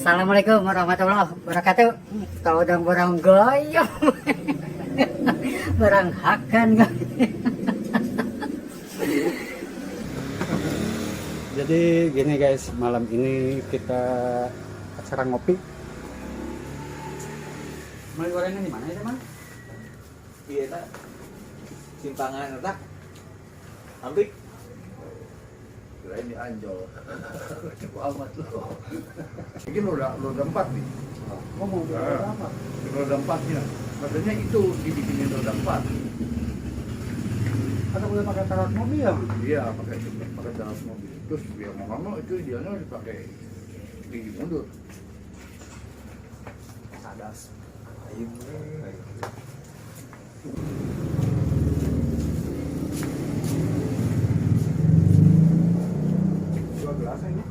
Assalamualaikum warahmatullahi wabarakatuh. Kalau udah barang goyang, barang hakan kan. Jadi gini guys, malam ini kita acara ngopi. Mau gorengnya di mana ya teman? Iya tak simpangan tak Ambik Kirain di Anjol. Cukup amat loh. Ini roda 4 nih. Ngomong apa? Roda 4-nya. Katanya itu dibikinin roda 4. Atau boleh pakai taruh mobil ya? Iya, pakai dalam mobil. Terus ya mau nggak mau itu idealnya dipakai tinggi mundur. sadas ayo Dua gelas ini.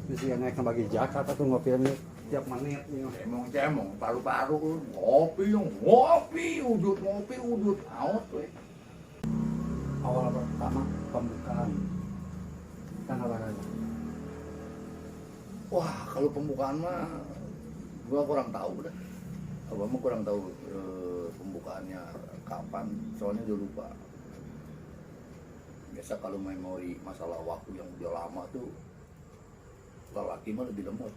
Terus yang naik bagi Jakarta tuh ngopi ini tiap menit nih. Cemong, paru-paru ngopi, udut, out weh. Awal pertama pembukaan kan olahraga. Wah, kalau pembukaan mah gua kurang tahu dah. Abang mah kurang tahu pembukaannya kapan, soalnya udah lupa. Biasa kalau memori masalah waktu yang udah lama tuh lelaki mah lebih lemot.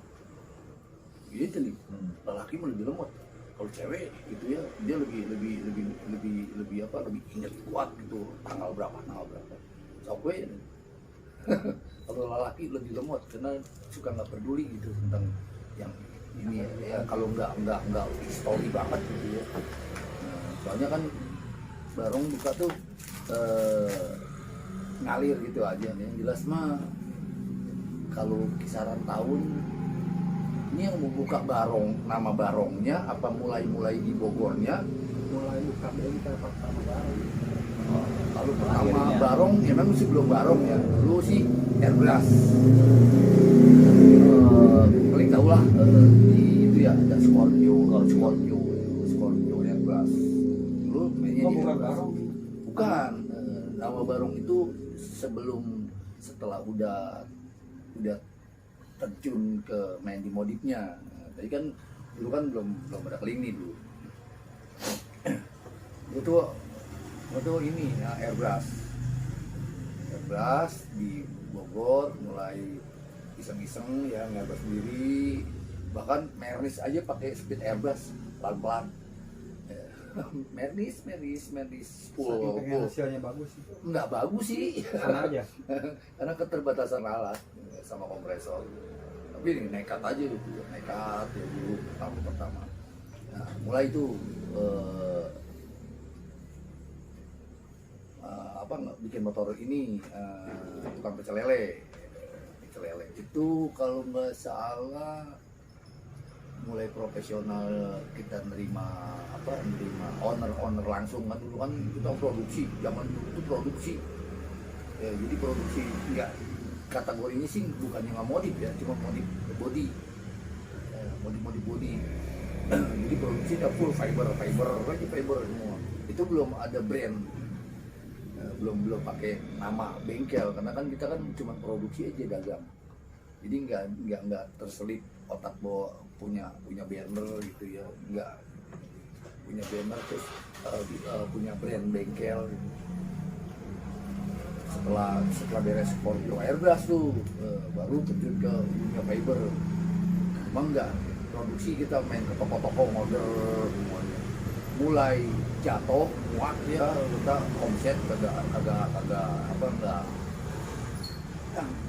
Gitu nih, lelaki mah lebih lemot. Kalau cewek gitu ya, dia lebih ingat kuat gitu tanggal berapa. So gue kalau lelaki lebih lemot karena suka nggak peduli gitu tentang yang ini ya kalau nggak story banget gitu ya. Nah, soalnya kan barong buka tuh ngalir gitu aja nih. Yang jelas mah kalau kisaran tahun ini yang membuka barong, nama barongnya apa mulai di Bogornya? Mulai buka bengkel pertama baru. Kalau pertama barong, ya memang sih belum barong ya. Dulu sih airbrush. Paling tau lah di itu ya ada Scorpio airbrush. Dulu mainnya di bukan airbrush. barong. Bukan. Nama barong itu setelah udah terjun ke main di modifnya. Tadi kan dulu kan belum ada keling nih dulu. Itu ini ya, airbrush di Bogor mulai iseng-iseng ya airbrush sendiri, bahkan Mernis aja pakai speed airbrush pelan-pelan. Mernis full. Hasilnya bagus sih. Nggak bagus sih. Sama aja. Karena keterbatasan alat sama kompresor. Tapi ini nekat aja gitu, nekat ya dulu tahun pertama. Nah, mulai itu bikin motor ini tukang pecel lele itu kalau nggak salah mulai profesional kita nerima owner langsung kan. Dulu kan kita produksi, zaman dulu itu produksi ya, jadi produksi nggak kategorinya sih bukannya nggak modif ya, cuma modif body, modif body. Jadi produksinya full fiber semua. Itu belum ada brand, belum pakai nama bengkel karena kan kita kan cuma produksi aja dagang. Jadi nggak terselip otak bahwa punya banner gitu ya, nggak punya banner terus punya brand bengkel gitu. Setelah beres Scorpio airbrush tuh baru terjun ke dunia fiber. Emang nggak produksi, kita main ke toko-toko order semuanya. Mulai jatuh muat ya, kita omset kagak enggak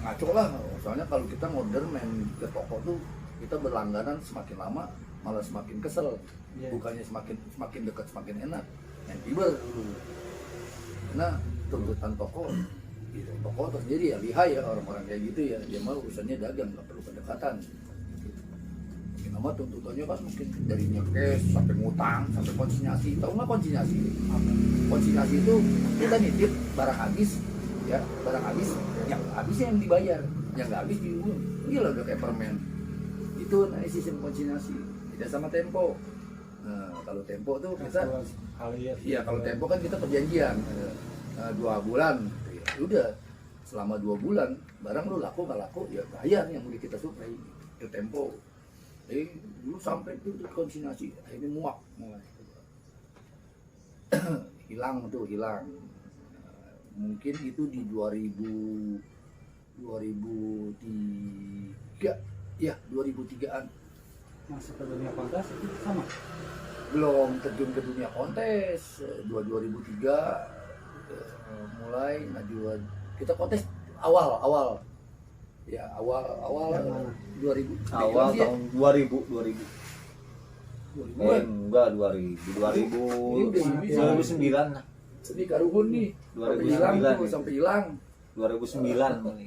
ngaco lah. Soalnya kalau kita order main ke toko tuh kita berlangganan, semakin lama malah semakin kesel. Bukannya semakin dekat semakin enak. Main fiber dulu. Karena tuntutan toko gitu. Toko tersendiri ya lihai ya, orang-orang kayak gitu ya, dia mau urusannya dagang, nggak perlu pendekatan. Makin lama tuntutannya kan mungkin dari nyekes sampai ngutang sampai konsinyasi. Tahu nggak konsinyasi? Konsinyasi itu kita nitip barang habis ya, barang habis yang habisnya yang dibayar, yang nggak habis diulang. Gila udah kayak permen. Itu sistem konsinyasi. Tidak sama Tempo. Nah, kalau Tempo tuh kita iya, kalau Tempo kan kita perjanjian 2 bulan gitu ya. Udah selama 2 bulan barang lu laku nggak laku ya bayar yang udah kita suplai ke Tempo. Dulu sampai itu konsinyasi akhirnya muak mulai hilang. Mungkin itu di 2003 ya 2003-an. Masuk ke dunia kontes itu sama. Belum terjun ke dunia kontes 2003 mulai ngajuan kita kontes awal ya awal 2000 Awal tahun 2000 enggak 2009 lah. ini Karuhun nih 2009 sampai hilang 2009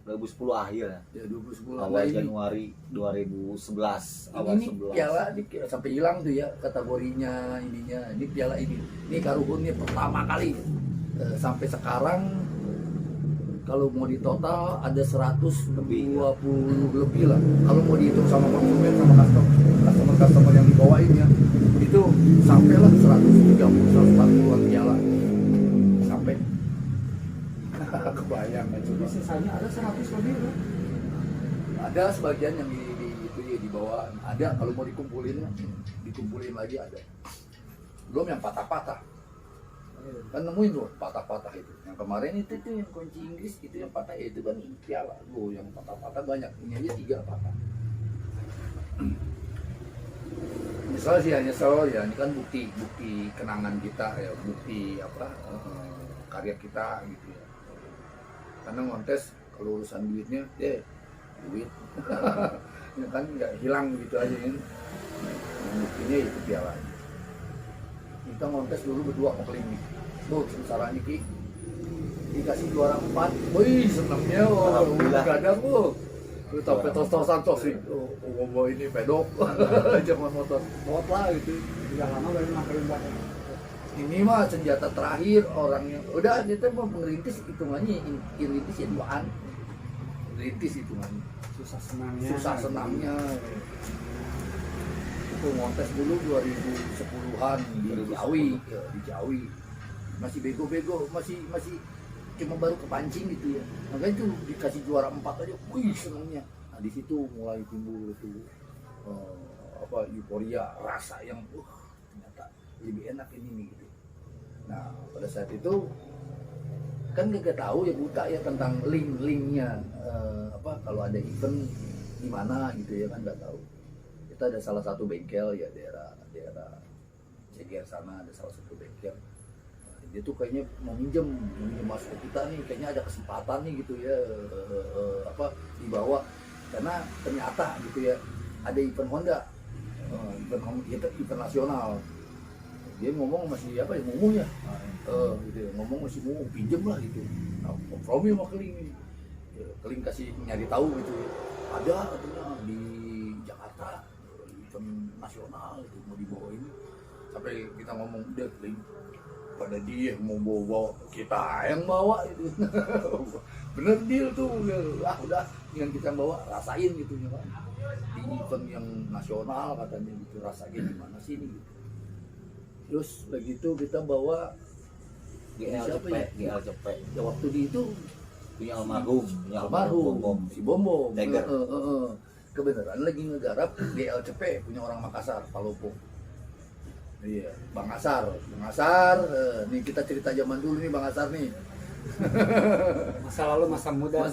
2010 akhir ya 2010 awal Januari 2011 awal ini 11 piala ini sampai hilang tuh ya kategorinya ini piala ini Karuhun nih pertama kali sampai sekarang kalau mau di total ada 120 lebih lah kalau mau dihitung sama konsumen sama customer yang dibawain ya itu sampailah 140-140an piala sampai kebayang aja coba Sisanya ada 100 lebih loh. ada sebagian yang dibawa ada kalau mau dikumpulin lagi ada belum yang patah-patah kan nemuin tuh patah-patah itu yang kemarin itu yang kunci Inggris itu yang patah itu kan piala yang patah-patah banyak ini aja 3 patah misal sih hanya ya ini kan bukti kenangan kita ya bukti karya kita gitu ya karena ngontes kalau urusan duitnya duit ya kan nggak hilang gitu aja kan buktinya itu piala kita ngontes dulu berdua mau klinik tuh sengsaranya Ki dikasih juara 4 wih senangnya gak ada lu tapi tos-tosan sih bawa ini pedok zaman motor lah gitu Udah lama baru makan buat ini mah senjata terakhir orangnya udah kita mau merintis hitungannya rintis ya 2an rintis hitungannya susah senangnya itu ngontes dulu 2010-an di Jawi masih bego-bego masih cuma baru kepancing gitu ya makanya tuh dikasih juara 4 aja wih senangnya nah di situ mulai timbul itu euforia rasa yang ternyata lebih enak ini nih gitu. Nah pada saat itu kan gak tahu ya buta ya tentang linknya kalau ada event di mana gitu ya kan nggak tahu. Kita ada salah satu bengkel ya daerah Ceger sana ada salah satu bengkel. Nah, dia tuh kayaknya mau minjem masuk ke kita nih kayaknya ada kesempatan nih gitu ya dibawa karena ternyata gitu ya ada event Honda event nasional. Dia ngomong masih ngomong ya gitu ya, ngomong masih mau pinjem lah gitu. Nah, kompromi sama Keling kasih nyari tahu gitu ya. Ada katanya di Jakarta event nasional itu mau dibawa ini sampai kita ngomong udah Keling pada dia mau bawa kita yang bawa itu bener deal tuh udah yang kita bawa rasain gitu ya kan di event yang nasional katanya gitu rasanya gimana sih ini gitu. Terus begitu kita bawa GL cepet ya waktu di itu punya almarhum si Bombom Tiger. Kebenaran lagi ngegarap GL cepet punya orang Makassar Palopo. Iya Bang Asar nih kita cerita zaman dulu nih Bang Asar nih masa lalu masa muda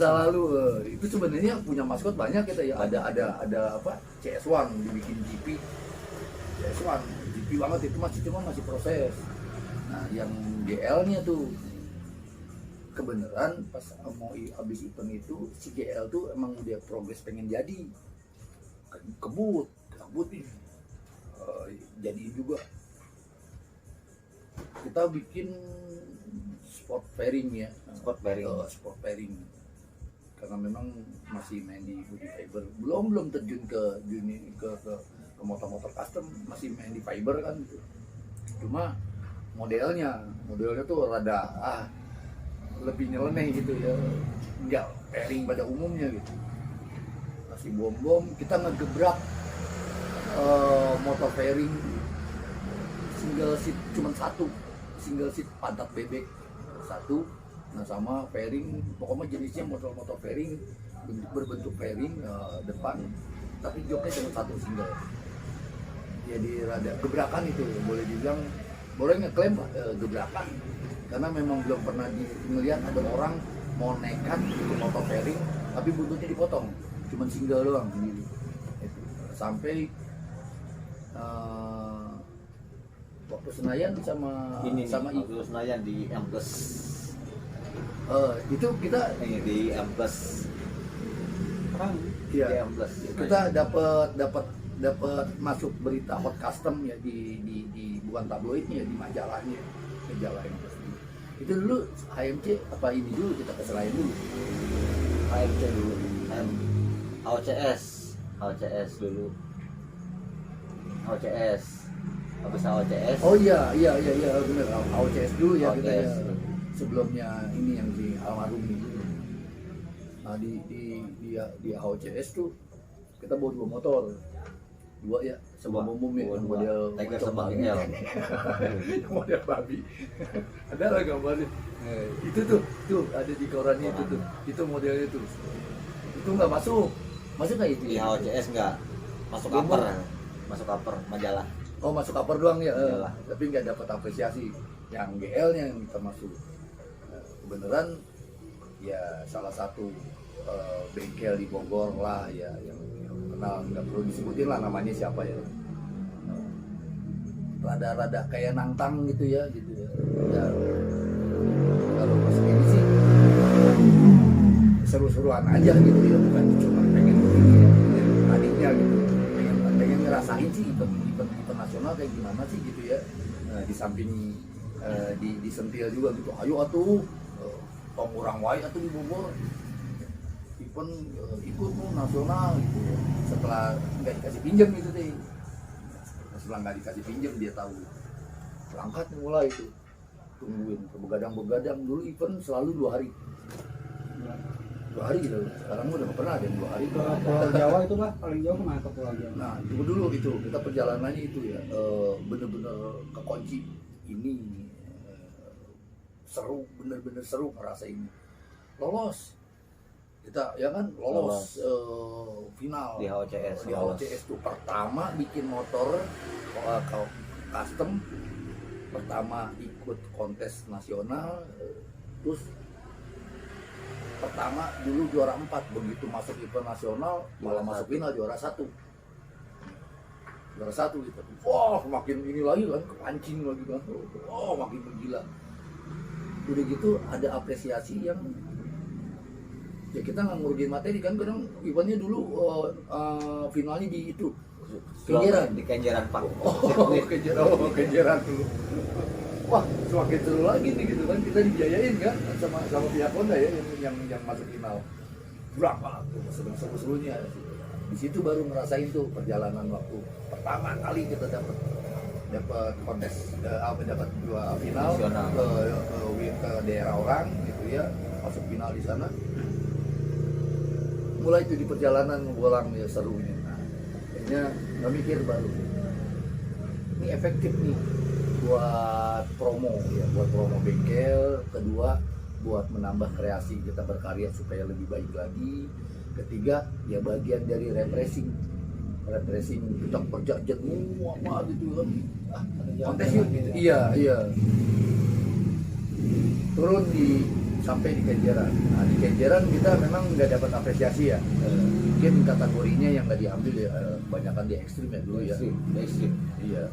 itu sebenarnya punya maskot banyak kita ya ada CS1 dibikin GP CS1 GP banget itu masih proses. Nah yang GL nya tuh kebenaran pas mau habis event itu si GL tuh emang udah progres pengen jadi kebut ini jadi juga kita bikin sport pairing karena memang masih main di body fiber belum terjun ke dunia ke motor custom masih main di fiber kan gitu. Cuma modelnya tuh rada lebih nyeleneh gitu ya nggak pairing pada umumnya gitu. Masih bom kita ngegebrak motor pairing single seat cuma single seat pantat bebek satu, nah sama fairing, pokoknya jenisnya motor fairing berbentuk fairing depan, tapi joknya cuma satu single. Jadi rada gebrakan itu, boleh dibilang, boleh ngeklaim gebrakan, karena memang belum pernah ngelihat ada orang mau nekat itu motor fairing tapi buntutnya dipotong, cuma single doang sendiri. Sampai waktu Senayan sama Ini sama nih, waktu Senayan di M Plus. itu kita Ini di M Plus. Perang. ya Di M Plus. kita dapat masuk berita hot custom ya di bukan tabloidnya, di majalahnya, majalah yang pasti. Itu dulu HMC apa ini dulu kita ke Senayan dulu. HMC dulu. HOCS dulu. HOCS. Habis HOCS. Oh iya benar, AOCS dulu ya kita ya. AOCS. Sebelumnya ini yang di almarhum ini. Nah di AOCS tuh kita bawa 2 motor. 2 ya, sebuah umum ya, yang model Tiger macam sama babi. XL. Model babi. Ada lah gambarnya. Itu tuh ada di korannya itu modelnya tuh. Itu nggak masuk nggak itu? Di HOCS enggak. Masuk Umum. cover majalah. Oh masuk cover doang ya, Iyalah. tapi nggak dapat apresiasi. Yang GL-nya yang kita masuk. Kebenaran ya salah satu bengkel di Bogor lah ya yang kenal, nggak perlu disebutin lah namanya siapa ya. Rada-rada kayak nantang gitu ya. Ya, kalau masuk ini sih seru-seruan aja gitu ya, bukan cuma pengen begini ya, tadinya gitu. Pengen ngerasain sih event nasional kayak gimana sih gitu ya. Di samping disentil juga gitu, ayo atuh pengurang wae atuh di Bogor event ikut tuh nasional gitu ya. Setelah nggak dikasih pinjam gitu deh, setelah nggak dikasih pinjam dia tahu berangkat mulai itu, tungguin begadang dulu event selalu 2 hari 2 hari gitu. Sekarang udah nggak pernah ada yang 2 hari. Ke Pulau Jawa itu lah paling jauh kemana ke Pulau Jawa? Nah itu dulu itu kita perjalanannya itu ya bener-bener kekunci ini, seru, bener-bener seru ngerasain lolos kita ya kan, lolos final Di HOCS. di HOCS tuh pertama bikin motor custom, pertama ikut kontes nasional, terus pertama dulu juara 4, begitu masuk event nasional malah masuk final juara 1 gitu. Wah makin ini lagi kan, kepancing lagi kan, wah makin gila. Udah gitu ada apresiasi yang ya kita nggak ngurusin materi kan, kadang eventnya dulu finalnya di itu Kenjeran. Di Kenjeran Pak. Kenjeran dulu. Wah semakin seru lagi nih gitu kan, kita dibiayain kan sama pihak Honda ya yang masuk final. Berapa tuh seru-serunya. Di situ baru ngerasain tuh perjalanan waktu pertama kali kita dapat kontes, dapat 2 final ke daerah orang gitu ya, masuk final di sana. Mulai itu di perjalanan pulang ya serunya. Nah, akhirnya nggak mikir baru. Ini efektif nih buat promo ya, buat promo bengkel. Kedua buat menambah kreasi kita berkarya supaya lebih baik lagi. Ketiga ya bagian dari repressing kita kerja jenuh apa gitu kan, kontes yuk gitu. Iya turun sampai di Kenjeran. Nah di Kenjeran kita memang nggak dapat apresiasi ya, mungkin kategorinya yang nggak diambil ya, kebanyakan di ekstrim ya dulu ya. Ekstrim. Iya.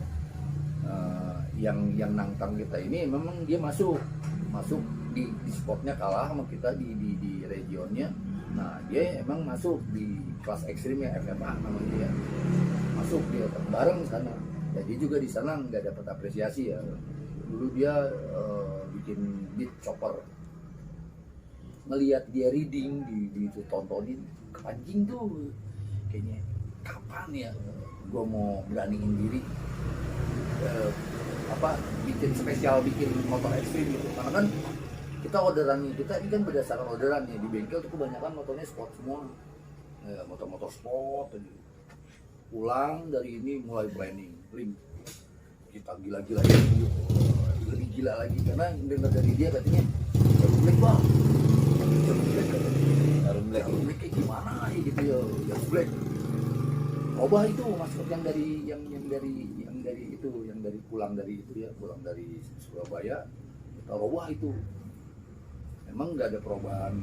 Yang nantang kita ini memang dia masuk di spotnya kalah sama kita di regionnya. Nah dia emang masuk di kelas ekstrim ya, FFA namanya ya, masuk dia bareng sana. Jadi juga di sana nggak dapat apresiasi ya. Dulu dia bikin beat chopper, ngelihat dia reading ditontonin, kepancing tuh kayaknya kapan ya gue mau beraniin diri bikin motor ekstrim gitu. Karena kan kita orderannya kita ini kan berdasarkan orderan ya, di bengkel tuh kebanyakan motornya sport semua, motor-motor sport gitu. Pulang dari ini mulai planning kita gila-gila gitu, lebih gila lagi karena dengar dari dia katanya Jarum Black bang, Jarum Black katanya. Jarum Black. Jarum Black kayak gimana ya gitu ya, Jarum Black. Coba itu masuk yang dari pulang dari Surabaya, kita robah itu. Memang nggak ada perubahan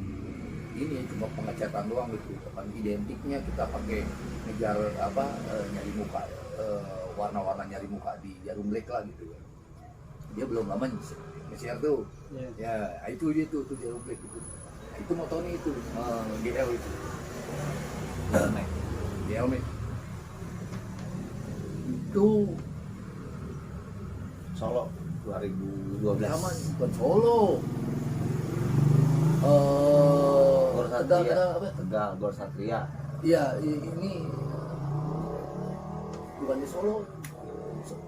ini, cuma pengecatan doang gitu. Kan identiknya kita pakai ngejar nyari muka, warna-warna nyari muka di Jarum Black lah gitu ya. Dia belum lama nge-share tuh. Ya, itu dia tuh Jarum Black itu. Itu motornya itu GL itu. GL Max. Itu Solo 2012. sama bukan Solo. Gor Satria. Tegal Gor Satria. Iya, ini bukannya Solo.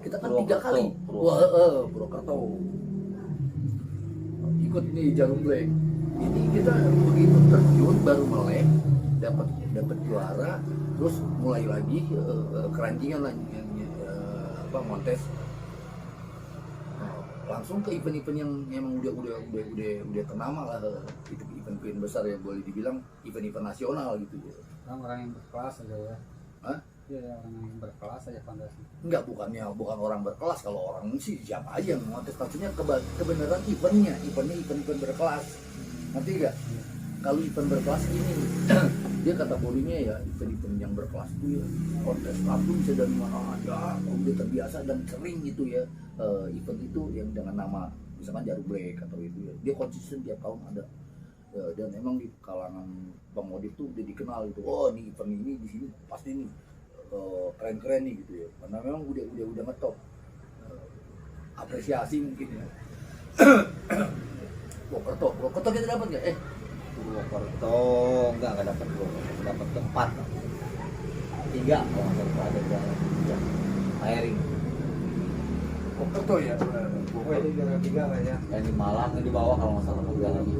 Kita kan 3 kali. Purwokerto. Ikut ini Jarum Black. Ini kita begitu terjun baru melek, dapat juara, terus mulai lagi keranjingan lagi montes. Langsung ke event-event yang emang udah ternama lah, itu event-event besar ya, boleh dibilang event-event nasional gitu ya. Orang yang berkelas aja ya. Hah? Iya, orang yang berkelas aja fondasi. Enggak, bukan orang berkelas. Kalau orang sih siapa aja yang montes, maksudnya kebenaran eventnya event berkelas. Nanti enggak? Kalau event berkelas ini dia kategorinya ya event-event yang berkelas itu ya kontestan tuh bisa dari mana aja, udah terbiasa dan sering gitu ya. Event itu yang dengan nama misalkan Jarum Black atau itu ya, dia konsisten tiap tahun ada. Dan emang di kalangan pemodif tuh udah dikenal gitu. Oh, ini event ini di sini pasti nih keren-keren nih gitu ya. Karena memang udah ngetop. Apresiasi mungkin ya. Purwokerto kita dapat nggak? Purwokerto enggak dapat Purwokerto, dapat keempat. 3 kalau nggak salah ada yang hiring. Purwokerto ya. Pokoknya itu juara 3 lah ya. Yang di Malang yang di bawah kalau nggak salah mobil lagi.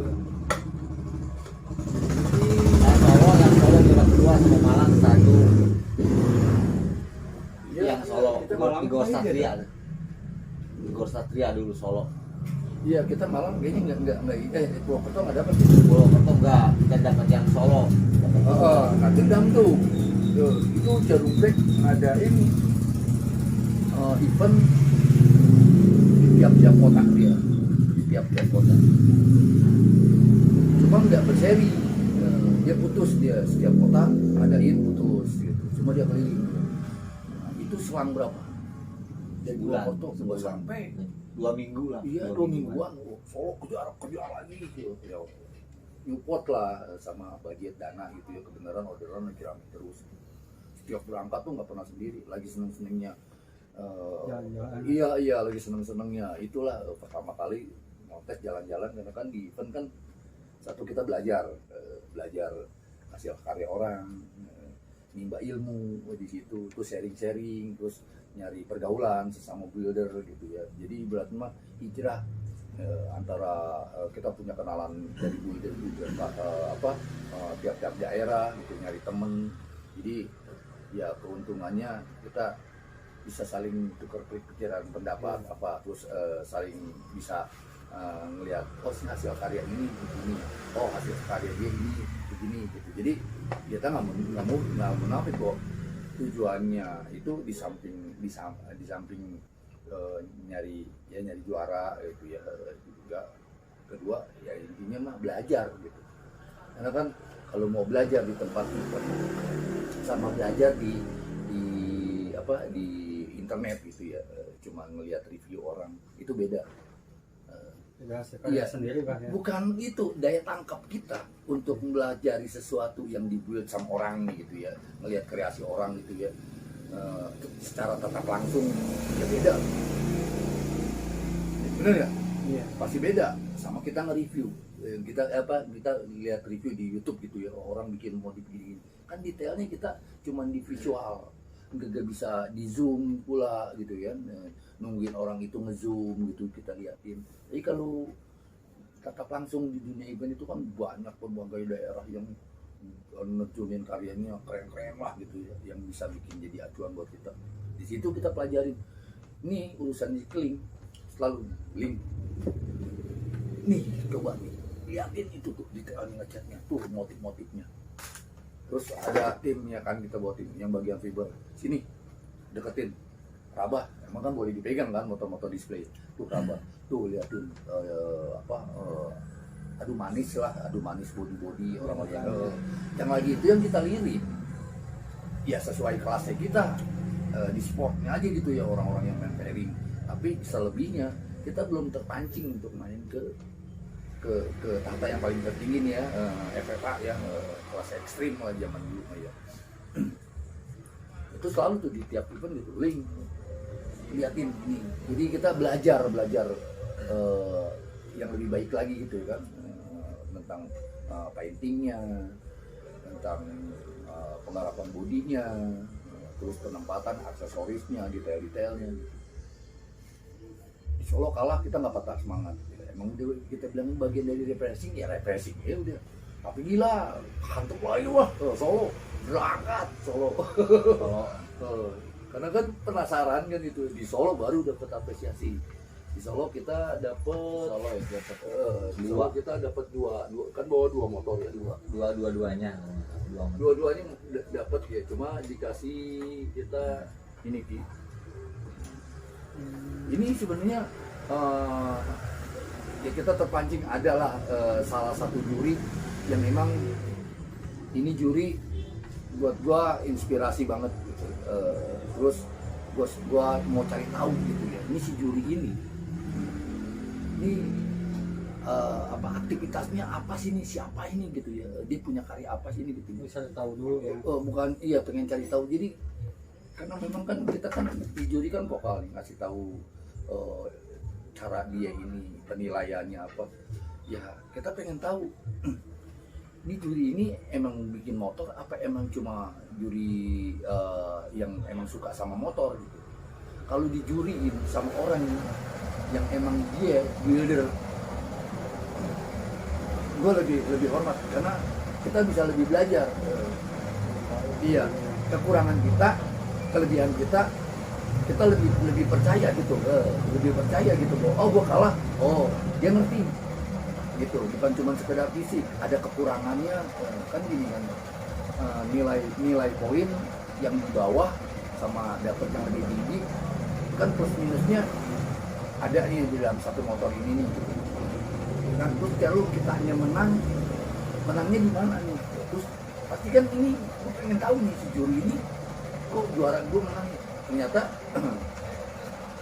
Yang Solo juara kedua sama Malang 1. Yang Solo di Gor Satria. Di Gor Satria dulu Solo. Iya, kita Malang kayaknya enggak Purwokerto enggak dapat. Purwokerto enggak, kita dapat yang Solo. Nah dendam tuh. Itu Jarum Black ngadain event di tiap-tiap kota dia. Di tiap-tiap kota. Cuma nggak berseri. Dia putus dia setiap kota ngadain putus gitu. Cuma dia keliling. Nah, itu selang berapa? Dari Purwokerto sampai 2 minggu lah. Iya, 2 mingguan. Solo kejar lagi gitu. Ya, Newport lah sama budget dana gitu ya, kebenaran orderan lagi rame terus. Setiap berangkat tuh nggak pernah sendiri, lagi seneng-senengnya. Iya, lagi seneng-senengnya. Itulah pertama kali mau tes jalan-jalan, karena kan di event kan satu kita belajar hasil karya orang, nimba ilmu di situ, terus sharing-sharing, terus nyari pergaulan sesama builder gitu ya. Jadi berarti mah hijrah antara kita punya kenalan dari builder tiap-tiap daerah gitu, nyari temen. Jadi ya keuntungannya kita bisa saling tukar pikiran pendapat terus saling bisa ngelihat hasil karya ini begini, hasil karya dia ini begini gitu. Jadi kita nggak munafik kok. Tujuannya itu di samping nyari juara itu ya, juga kedua ya intinya mah belajar gitu. Karena kan kalau mau belajar di tempat sama belajar di internet gitu ya, cuma ngelihat review orang itu beda. Iya sendiri kan ya. Bukan itu daya tangkap kita untuk mempelajari sesuatu yang dibuat sama orang nih gitu ya, ngelihat kreasi orang gitu ya, secara tatap langsung ya beda. Bener ya? Iya. Pasti beda sama kita nge-review. Kita lihat review di YouTube gitu ya, orang bikin modif gini kan detailnya kita cuman di visual, nggak bisa di zoom pula gitu ya, nungguin orang itu ngezoom gitu kita liatin. Jadi kalau tatap langsung di dunia event itu kan banyak berbagai daerah yang nerjunin karyanya keren-keren lah gitu ya, yang bisa bikin jadi acuan buat kita. Di situ kita pelajarin, nih urusan di link selalu link nih coba nih liatin itu tuh detail ngecatnya tuh motif-motifnya. Terus ada tim ya kan, kita bawa tim yang bagian fiber sini deketin Rabah, emang kan boleh dipegang kan motor-motor display tuh Rabah tuh liatin adu manis body orang-orang yang lagi itu yang kita lirik ya sesuai kelasnya kita di sportnya aja gitu ya, orang-orang yang main pairing. Tapi selebihnya kita belum terpancing untuk main ke tahta yang paling tertinggi nih ya, FFA yang kelas ekstrim lah zaman dulu ya. Itu selalu tuh di tiap event gitu link liatin ini, jadi kita belajar yang lebih baik lagi gitu kan, tentang paintingnya, tentang penggarapan bodinya, terus penempatan aksesorisnya, detail-detailnya gitu. Di Solo kalah kita nggak patah semangat, emang kita bilang bagian dari refreshing ya refreshing ya udah. Tapi gila kantuk lagi wah Solo berangkat Solo. Karena kan penasaran kan itu, di Solo baru dapat apresiasi. Di Solo kita dapat di Solo kita dapat dua kan bawa dua motor ya, dua-duanya dapat ya, cuma dikasih kita ini Ki. Ini sebenarnya ya kita terpancing adalah salah satu juri yang memang ini juri buat gua inspirasi banget gitu. Terus gua mau cari tahu gitu ya, ini si juri ini aktivitasnya apa sih ini, siapa ini gitu ya, dia punya karya apa sih ini gitu, bisa tahu dulu ya. Bukan iya pengen cari tahu, jadi karena memang kan kita kan di juri kan vokal nih ngasih tahu cara dia ini penilaiannya apa ya, kita pengen tahu ini juri ini emang bikin motor apa emang cuma juri yang emang suka sama motor gitu. Kalau dijuriin sama orang yang emang dia builder, gue lebih hormat karena kita bisa lebih belajar. Iya, kekurangan kita, kelebihan kita lebih percaya gitu, lebih percaya gitu. Oh gue kalah, oh dia ngerti gitu, bukan cuma sekedar fisik, ada kekurangannya kan gini kan, nilai poin yang di bawah sama dapat yang lebih tinggi kan plus minusnya ada nih di dalam satu motor ini nih. Nah terus kalau kita hanya menangnya di mana nih? Terus pasti kan ini gue pengen tahu nih si juri ini kok juara gue menang. Ternyata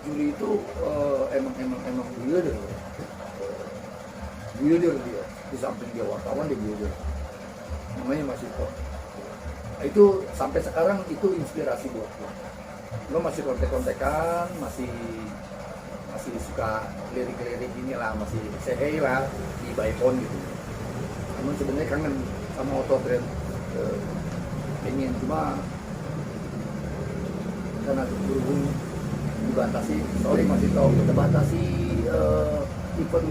juri itu emang builder dia, di samping dia wartawan dia builder, namanya masih kok. Itu sampai sekarang itu inspirasi buat gue masih kontek-kontekan, masih suka lirik-lirik inilah, masih say lah di Byphone gitu. Namun sebenarnya kangen sama Autotrend, pengen, cuma karena berhubung dibatasi, masih tahu kita batasi event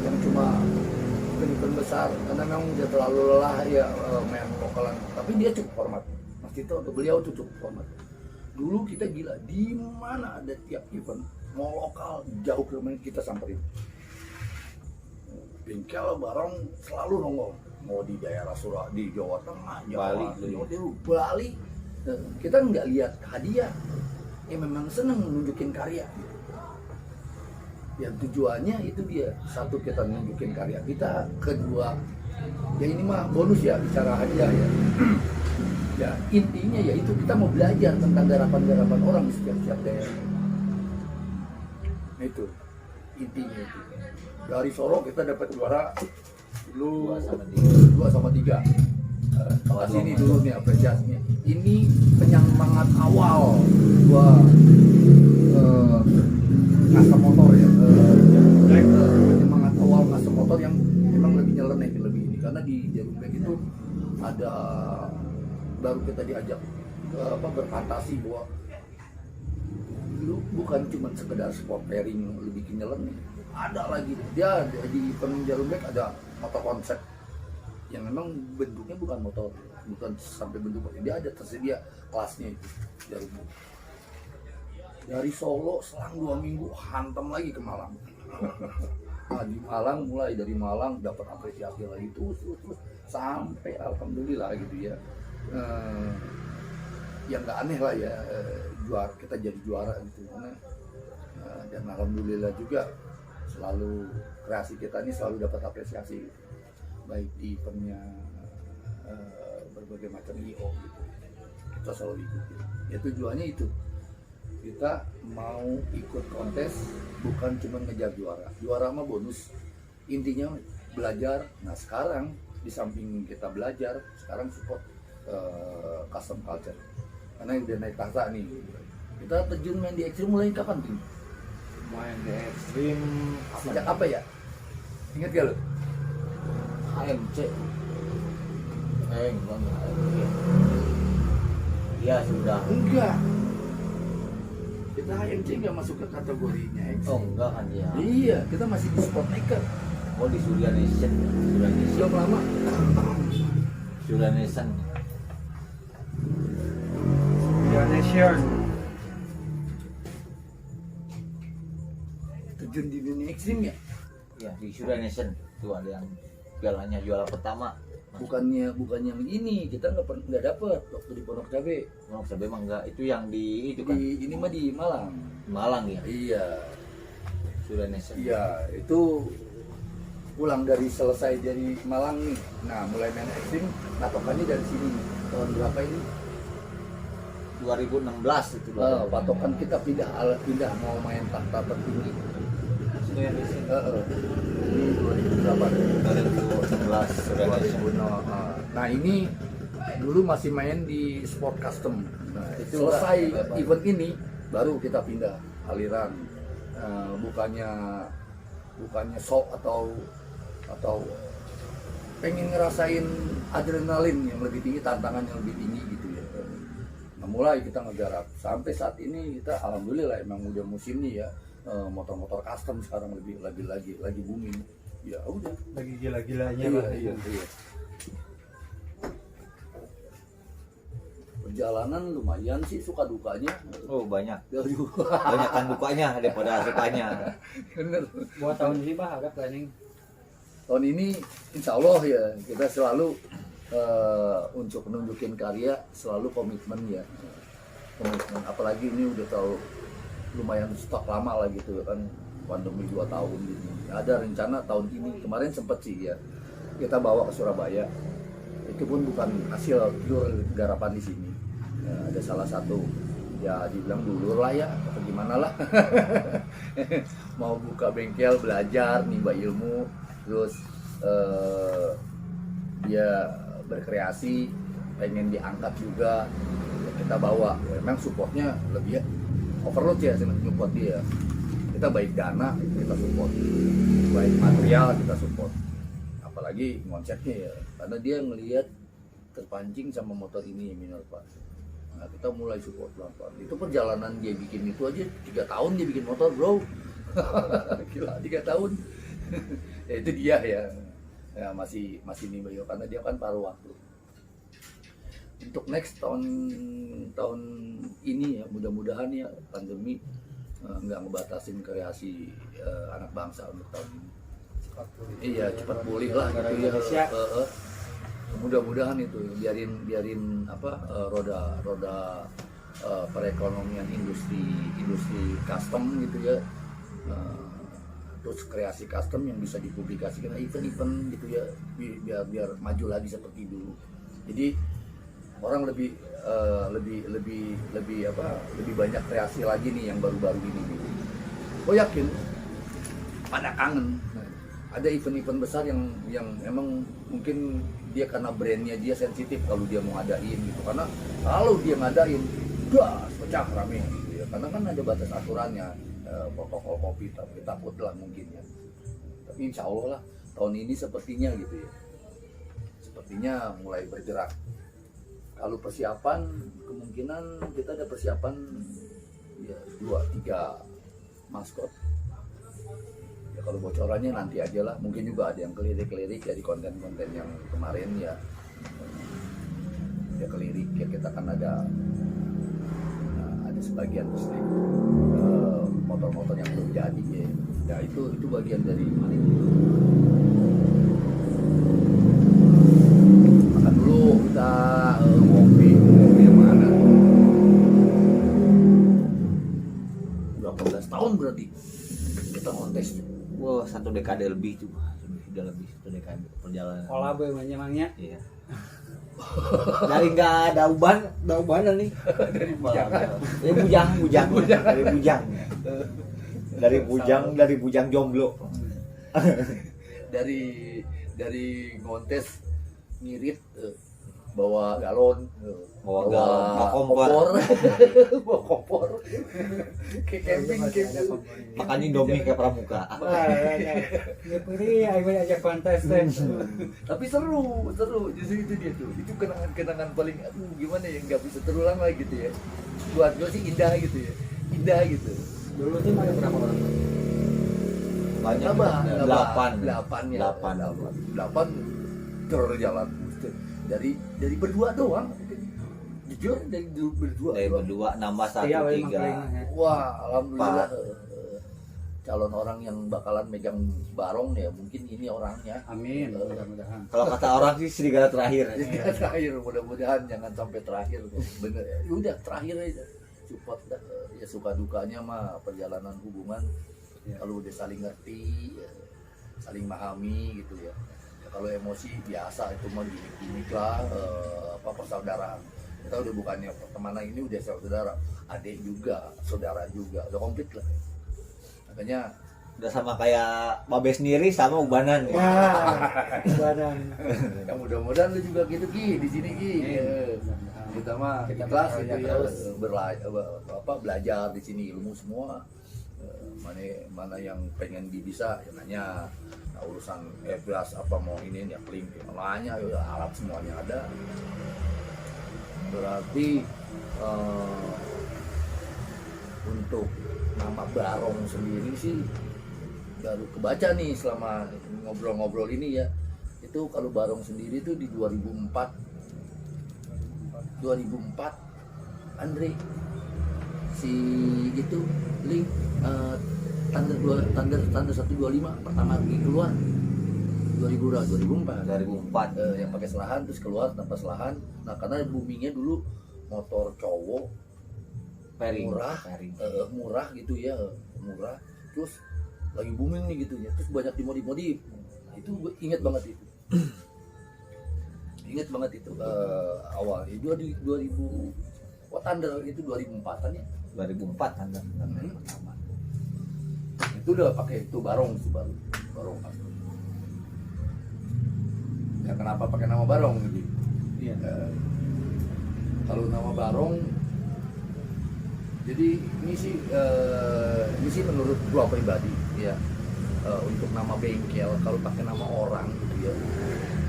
yang cuma event besar karena memang udah terlalu lelah ya main vokalan. Tapi dia cukup hormat, Mas Tito, beliau tuh cukup hormat. Dulu kita gila, di mana ada tiap event mau lokal jauh kemana kita samperin. Bengkel barang selalu nongol, mau di daerah di Jawa Tengah, Jawa Timur, Bali. Kita nggak lihat hadiah, ya memang seneng nunjukin karya. Yang tujuannya itu dia, satu kita nunjukin karya kita, kedua ya ini mah bonus ya bicara hadiah ya. Ya intinya ya itu kita mau belajar tentang garapan-garapan orang di setiap daerah. Nah, itu intinya itu. Dari Solo kita dapat juara dulu 2 sama 3. Pas ini dulu nih apresiasinya. Ini penyemangat awal gua ngasih motor ya. Penyemangat awal ngasih motor yang memang lebih nyeleneh lebih ini, karena di Jarumbek itu ada baru kita diajak berfantasi bahwa lu bukan cuma sekedar sport pairing lu bikin nyeleneh, ada lagi dia di event Jarumbek ada motor konsep yang memang bentuknya bukan motor, bukan sampai bentuk motor, dia ada tersedia kelasnya itu Jarumbek. Dari Solo selang 2 minggu hantam lagi ke Malang. Nah, di Malang, mulai dari Malang dapat apresiasi lagi terus sampai alhamdulillah gitu ya. Yang nggak aneh lah ya, juara, kita jadi juara gitu karena dan alhamdulillah juga selalu kreasi kita ini selalu dapat apresiasi gitu. Baik di eventnya berbagai macam IO gitu, kita selalu ikutin. Ya tujuannya itu, kita mau ikut kontes bukan cuma ngejar juara mah bonus, intinya belajar. Nah sekarang di samping kita belajar, sekarang support custom culture karena udah naik tahta nih. Kita terjun main di ekstrim mulai kapan tuh? Main di ekstrim Sejak apa ya? Ingat gak lo? HMC. Bukan HMC. Iya sudah. Enggak. Kita HMC nggak masuk ke kategorinya ekstrim. Oh enggak kan ya. Iya, kita masih di sport maker. Oh di Surya Nation. Surya Nation. Belum lama. Surya Nation. Nation. Terjun di dunia ekstrim ya? Ya di Surya Nation itu ada yang pialanya juara pertama. Bukannya yang ini, kita nggak dapet waktu di Pondok Cabe. Mau sampai emang enggak itu yang di itu kan Di ini mah di Malang. Malang ya. Iya, Surya Nation. iya itu pulang dari selesai dari Malang nih. Nah mulai main ekstrim, patokannya dari sini. Tahun berapa ini? 2016 itu. Patokan kita pindah mau main tahta tertinggi. Surya Nation. Ini 2008. 2016 Surya Nation. Nah ini dulu masih main di sport custom. Nah, Itu selesai enggak. event ini baru kita pindah aliran. Bukannya shock atau pengen ngerasain adrenalin yang lebih tinggi, tantangan yang lebih tinggi gitu ya. Nah, mulai kita ngegarap sampai saat ini kita alhamdulillah emang udah musimnya ya, motor-motor custom sekarang lagi booming. Ya udah. Lagi gila-gilanya Iya. Perjalanan lumayan sih, suka dukanya. Oh banyak. Ya, juga. Banyak kan dukanya daripada sukanya. Bener. Buat tahun ini bah ada planning. Tahun ini insya Allah ya kita selalu untuk menunjukin karya selalu komitmen ya. Komitmen, apalagi ini udah tahu lumayan stok lama lah gitu kan, pandemi 2 tahun gitu. Ada rencana tahun ini, kemarin sempet sih ya kita bawa ke Surabaya. Itu pun bukan hasil pure garapan di sini. Ya, ada salah satu ya dibilang dulur lah ya atau gimana lah. Mau buka bengkel, belajar, nimba ilmu, terus dia berkreasi, pengen diangkat juga, ya kita bawa. Ya, memang supportnya lebih overload ya, support dia. Kita baik dana kita support, baik material kita support, apalagi konsepnya ya, karena dia ngelihat terpancing sama motor ini Minerva. Nah kita mulai support pelan-pelan. Itu perjalanan dia bikin itu aja 3 tahun dia bikin motor bro. Gila 3 tahun. Ya itu dia ya masih nimba ya, karena dia kan paruh waktu. Untuk next tahun ini ya mudah-mudahan ya pandemi nggak ngebatasin kreasi anak bangsa untuk tahun ini. Iya cepat pulih lah gitu ya. Mudah-mudahan itu biarin roda perekonomian industri custom gitu ya, terus kreasi custom yang bisa dipublikasikan event-event gitu ya, biar maju lagi seperti dulu. Jadi orang lebih banyak kreasi lagi nih yang baru-baru ini gitu. Gue yakin pada kangen. Ada event-event besar yang emang mungkin dia karena brandnya dia sensitif kalau dia mau ngadain gitu, karena kalau dia ngadain gas pecah rame gitu ya, karena kan ada batas aturannya, protokol COVID, tapi takut lah mungkin ya. Tapi insya Allah lah tahun ini sepertinya gitu ya, sepertinya mulai bergerak. Kalau persiapan kemungkinan kita ada persiapan ya 2-3 maskot. Ya kalau bocorannya nanti aja lah, mungkin juga ada yang kelirik-kelirik ya di konten-konten yang kemarin ya kelirik ya, kita kan ada sebagian motor-motor yang belum jadi ya. Ya itu bagian dari makan dulu kita ngopi yang mana? Udah 18 tahun berarti kita kontes. Wah, 1 dekade lebih tuh. Udah lebih 1 dekade perjalanan. Olah be emangnya. Iya. Dari nggak ada ubanan nih. Dari bujangan. Dari bujang jomblo. dari ngontes ngirit bawa galon Bawa kompor. bawa kompor ke camping Makan Indomie kayak pramuka. Ini puri ayo aja kontes teh. tapi seru justru itu dia tuh, itu kenangan paling gimana ya, nggak bisa terulang lagi gitu ya, buat gue sih indah gitu. Dulu tuh ada berapa orang? Banyak. Delapan terjalan dari berdua doang, jujur dari berdua Dari doang. berdua nambah 1 Iya, 3. Wah, alhamdulillah. Calon orang yang bakalan megang barong ya, mungkin ini orangnya. Amin, mudah-mudahan. Kalau kata orang sih serigala terakhir. Terakhir, mudah-mudahan jangan sampai terakhir. Bener, ya udah terakhir aja. Support dah. Ya suka dukanya mah perjalanan hubungan. Ya. Kalau udah saling ngerti, ya, saling memahami gitu ya. Ya, kalau emosi biasa itu mah gimmick lah, persaudaraan. Kita udah bukannya pertemanan, ini udah saudara, adik juga, saudara juga, udah komplit lah. Makanya Udah sama kayak Babe sendiri sama Ubanan ya. Badan. ya mudah-mudahan lu juga gitu Ki di sini Ki. Kita mah Kita ikhlas berkarya gitu ya, terus. belajar di sini ilmu semua. Mana yang pengen bisa ya nanya. Nah, urusan beras apa mau ini ya kling nanya, ya alat semuanya ada. Berarti untuk nama Barong sendiri sih baru kebaca nih selama ngobrol-ngobrol ini ya. Itu kalau Barong sendiri tuh di 2004 Andre si itu link tanda 125 pertama kali keluar 2004 yang pakai selahan terus keluar tanpa selahan. Nah karena boomingnya dulu motor cowok murah gitu ya, murah terus lagi booming nih gitu ya, terus banyak dimodif. Nah, itu gue inget banget itu awal itu 2000 Thunder itu 2004-an ya. 2004 Thunder pertama itu udah pakai itu barong pas. Ya kenapa pakai nama Barong gitu? Iya. Kalau nama Barong, jadi ini sih menurut gua pribadi ya, untuk nama bengkel kalau pakai nama orang gitu ya.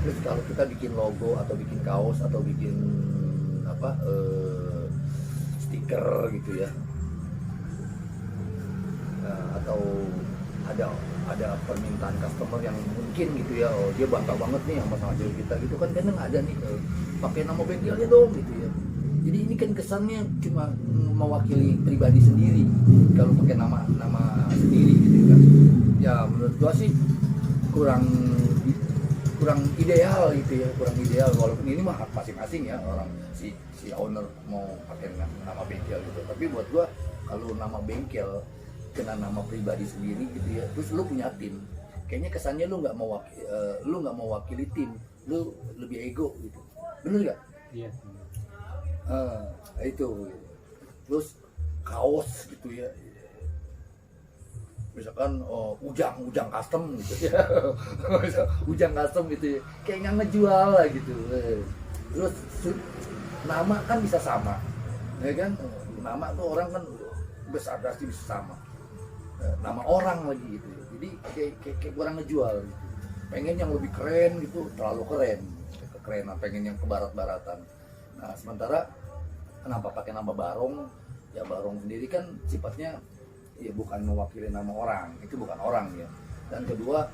Terus kalau kita bikin logo atau bikin kaos atau bikin stiker gitu ya, atau ada permintaan customer yang mungkin gitu ya, oh dia bangga banget nih sama hasil kita gitu kan, kadang ada nih pakai nama bengkelnya dong gitu ya. Jadi ini kan kesannya cuma mewakili pribadi sendiri kalau pakai nama sendiri gitu kan. Ya menurut gua sih kurang ideal gitu ya, kurang ideal, walaupun ini mah hak masing-masing ya orang si owner mau pakai nama bengkel gitu. Tapi buat gua kalau nama bengkel kena nama pribadi sendiri gitu ya, terus lu punya tim, kayaknya kesannya lu nggak mau wakili tim, lu lebih ego gitu, bener nggak? Iya. Itu terus kaos gitu ya, misalkan ujang custom gitu ya. Ujang custom gitu ya, kayak nggak ngejual lah gitu. Terus nama kan bisa sama ya kan, nama tuh orang kan besar pasti bisa sama, nama orang lagi gitu ya. Jadi kayak kurang ngejual gitu. Pengen yang lebih keren gitu, terlalu keren, kekerenan, pengen yang ke barat-baratan. Nah sementara kenapa pakai nama Barong? Ya Barong sendiri kan sifatnya ya bukan mewakili nama orang, itu bukan orang ya. Dan kedua,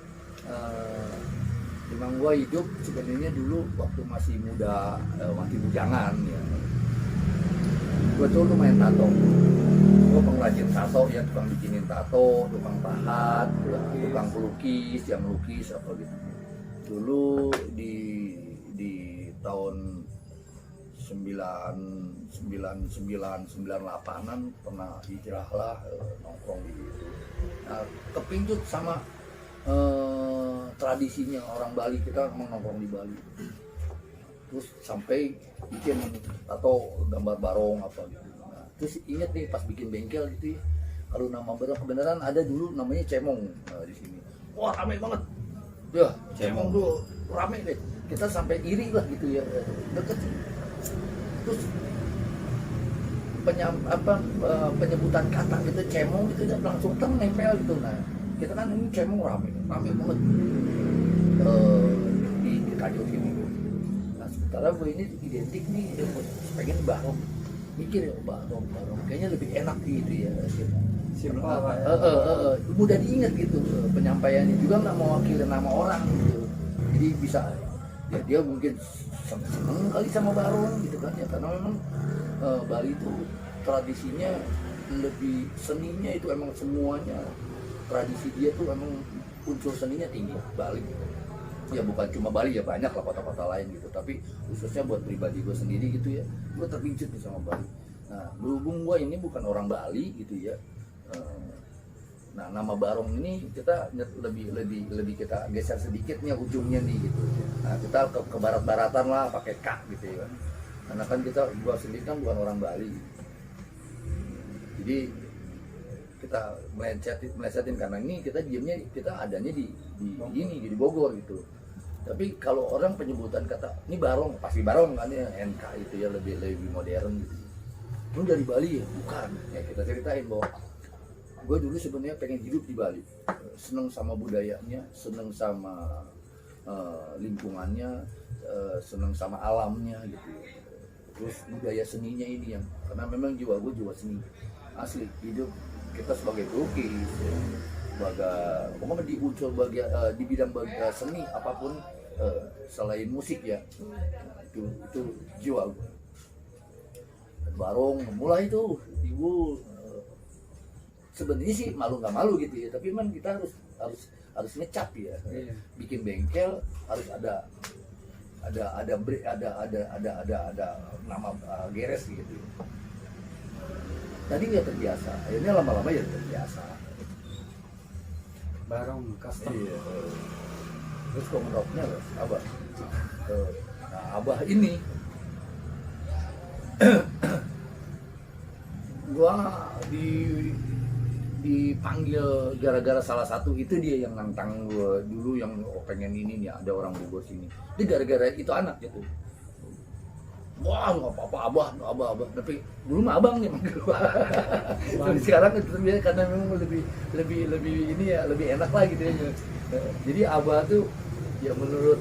memang gua hidup sebenarnya dulu waktu masih muda, masih bujangan ya. gue tuh lumayan tato. Gue pengrajin tato ya, tukang bikinin tato, tukang pahat, tukang pelukis, yang lukis apa gitu. Dulu di tahun 98-an pernah hijrah lah, nongkrong di itu. Nah, kepincut sama tradisinya orang Bali, kita emang nongkrong di Bali. Terus sampai bikin tato gambar barong apa gitu. Nah, terus inget nih pas bikin bengkel gitu ya, kalau nama barong kebenaran ada dulu namanya Cemong di sini. Wah ramai banget, ya Cemong dulu ramai deh. Kita sampai iri lah gitu ya, deket. Terus penyebutan kata gitu Cemong gitu langsung nempel gitu. Nah kita kan ini Cemong ramai banget di Tanjung sini. Nah sementara gue ini identik nih, pengen barong, mikir ya barong kayaknya lebih enak gitu ya. Mudah diingat gitu, penyampaiannya juga nggak mewakili nama orang gitu. Jadi bisa ya dia mungkin seneng kali sama barong gitu kan ya, karena memang Bali itu tradisinya lebih, seninya itu emang semuanya tradisi dia tuh emang unsur seninya tinggi Bali. Ya bukan cuma Bali ya, banyak lah kota-kota lain gitu, tapi khususnya buat pribadi gue sendiri gitu ya, gue terpincut nih sama Bali. Nah berhubung gue ini bukan orang Bali gitu ya, nah nama barong ini kita lebih kita geser sedikitnya ujungnya nih gitu. Nah kita ke barat-baratan lah pakai K gitu ya, karena kan gua sendiri kan bukan orang Bali, jadi kita melesetin karena ini kita diemnya, kita adanya di Bogor gitu. Tapi kalau orang penyebutan kata ini barong, pasti barong kan ya, NK itu ya lebih modern gitu. Lu dari Bali ya? Bukan. Ya kita ceritain bahwa gue dulu sebenarnya pengen hidup di Bali, seneng sama budayanya, seneng sama lingkungannya, seneng sama alamnya gitu. Terus budaya seninya ini yang, karena memang jiwa gue jiwa seni asli. Hidup kita sebagai pelukis, pokoknya di unsur di bidang seni apapun selain musik ya, itu jiwa gue. Barong mulai tuh ibu sebenarnya sih malu nggak malu gitu ya, tapi memang kita harus ngecap ya. Bikin bengkel harus ada nama geres gitu. Tadi nggak terbiasa, akhirnya lama-lama ya terbiasa. Barong custom. Iya. Terus komentarnya Abah. Nah Abah ini gua dipanggil gara-gara salah satu itu, dia yang nantang gue dulu, yang pengen ini nih, ada orang Bogor sini. Dia gara-gara itu anak gitu. Wah nggak apa-apa abah, tapi dulu mah abang nih manggil gue. Sekarang itu biasa karena memang lebih ini ya, lebih enak lah gitu ya. Jadi abah tuh ya menurut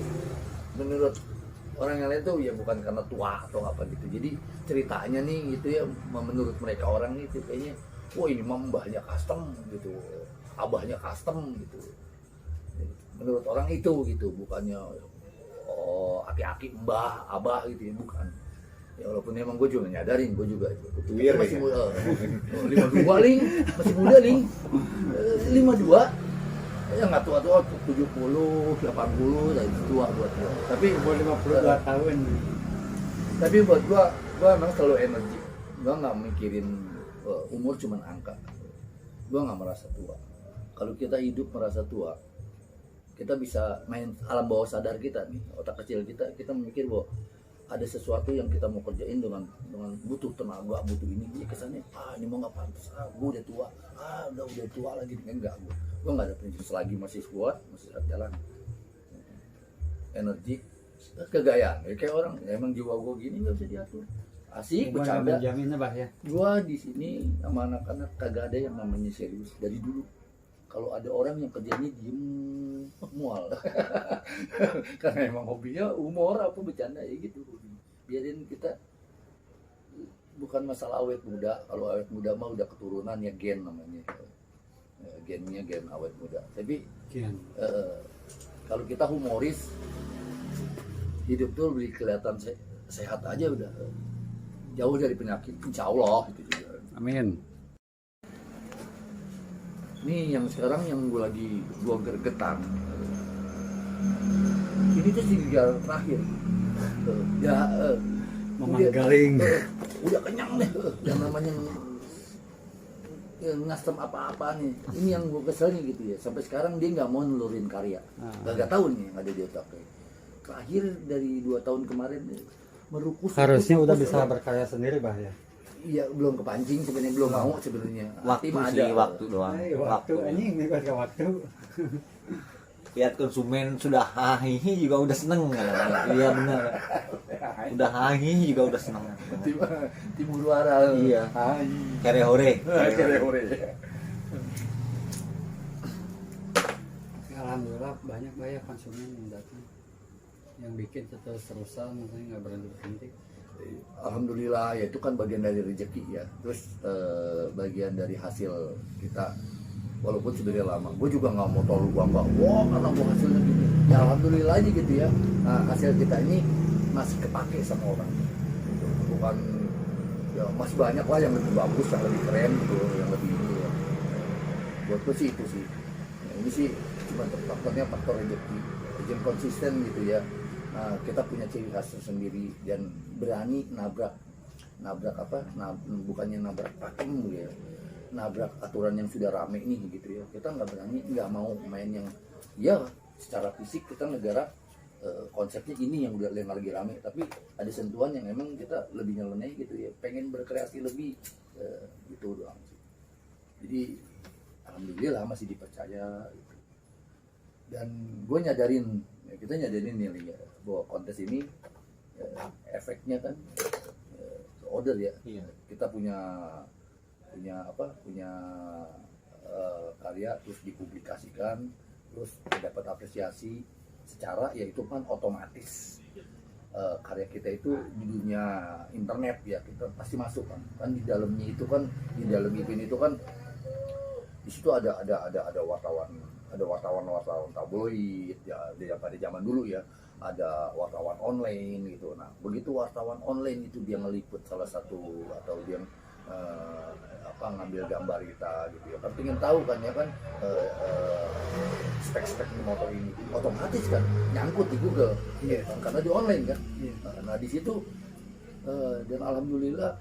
orang yang lain tuh ya bukan karena tua atau apa gitu. Jadi ceritanya nih gitu ya, menurut mereka orang itu kayaknya, wah ini mah mbahnya custom gitu, abahnya custom gitu. Menurut orang itu gitu, bukannya aki-aki mbah, abah gitu ya, bukan. Ya walaupun emang gue juga nyadarin, gue juga Tuir masih ya? muda, 52 ling, masih muda ling, 52, ya nggak tua-tua, 70, 80, lah itu tua buat gue. Tapi Umur 52 tahun. Tapi buat gue emang selalu energi, gue nggak mikirin umur cuman angka. Gue nggak merasa tua. Kalau kita hidup merasa tua, kita bisa main alam bawah sadar kita nih, otak kecil kita memikir bahwa ada sesuatu yang kita mau kerjain dengan butuh tenaga, butuh ini. Jadi kesannya ini mau nggak pantas, gue udah tua, udah tua lagi. Enggak, gue nggak ada prinsip lagi, masih kuat, masih sehat jalan. Energi, kegayaan, ya kayak orang, ya emang jiwa gue gini nggak bisa diatur. Asik bercanda. Jaminnya bah ya. Gua di sini sama anak-anak kagak ada yang namanya serius dari dulu. Kalau ada orang yang kerjanya diem mual, karena emang hobinya humor apa bercanda ya gitu. Biarin kita, bukan masalah awet muda. Kalau awet muda mah udah keturunan ya, gen namanya. Gennya gen awet muda. Tapi kalau kita humoris, hidup tuh lebih kelihatan sehat aja udah. jauh dari penyakit, insya Allah gitu juga. Amin. Ini yang sekarang yang gue gergetan. Ini tuh tinggal terakhir. Ya, Memanggaling. udah kenyang deh. Yang namanya ngastem apa-apa nih. Ini yang gue keselnya gitu ya. Sampai sekarang dia nggak mau nelurin karya. Gak tahu nih yang ada di otaknya. Terakhir dari 2 tahun kemarin merukus. Harusnya udah bisa berkarya sendiri, Bah ya. Iya, belum kepancing sebenarnya, belum mau sebenarnya. Waktu mah sih, waktu doang. Waktu anjing nih ke waktu. Lihat konsumen sudah hahihi juga udah seneng kan? Iya benar. Udah hahihi juga udah seneng. Timur Wara. Iya. Hai. Kere hore. Kere-hore. Alhamdulillah banyak banyak konsumen yang datang, yang bikin terus-terusan, maksudnya nggak berhenti. Alhamdulillah, ya itu kan bagian dari rezeki ya. Terus bagian dari hasil kita. Walaupun sebenarnya lama, gue juga nggak mau terlalu bangga. Wah, karena gue hasilnya gini. Ya alhamdulillah aja gitu ya. Nah, hasil kita ini masih kepake sama orang. Gitu. Bukan, ya masih banyak lah yang lebih bagus, yang lebih keren gitu, yang lebih ini ya. Buat gue sih itu sih. Nah, ini sih cuma faktornya faktor rezeki, konsisten gitu ya. Nah, kita punya ciri khas sendiri dan berani nabrak apa? Bukannya nabrak pakem gitu ya. Nabrak aturan yang sudah rame nih gitu ya. Kita nggak berani, nggak mau main yang ya secara fisik kita negara konsepnya ini yang udah yang lagi rame, tapi ada sentuhan yang emang kita lebih nyeleneh gitu ya, pengen berkreasi lebih gitu doang sih. Jadi alhamdulillah masih dipercaya gitu. Dan gue nyadarin, ya, kita nyadarin nih ya, bahwa kontes ini efeknya kan order ya. Iya. Kita punya karya terus dipublikasikan, terus dapat apresiasi secara ya itu kan otomatis karya kita itu di dunia internet ya kita pasti masuk kan di dalamnya itu kan di dalam event itu kan di situ ada wartawan tabloid ya pada zaman dulu ya, ada wartawan online gitu. Nah begitu wartawan online itu dia ngeliput salah satu atau dia ngambil gambar kita gitu ya kan, pengen tahu kan ya kan spek-spek motor ini otomatis kan nyangkut di Google kan, karena di online kan. Nah di situ dan alhamdulillah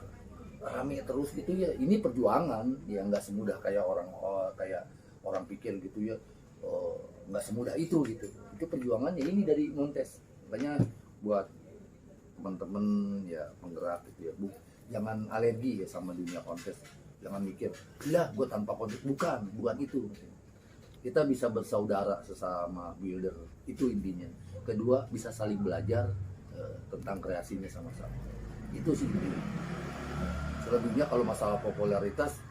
rame terus gitu ya. Ini perjuangan ya, nggak semudah kayak orang pikir gitu ya, nggak semudah itu gitu. Itu perjuangannya ini dari Montes. Makanya buat teman-teman ya penggerak gitu ya, jangan alergi ya sama dunia kontes. Jangan mikir, lah gue tanpa kontes. Bukan itu. Kita bisa bersaudara sesama builder, itu intinya. Kedua, bisa saling belajar tentang kreasinya sama-sama. Itu sih intinya. Selebihnya kalau masalah popularitas,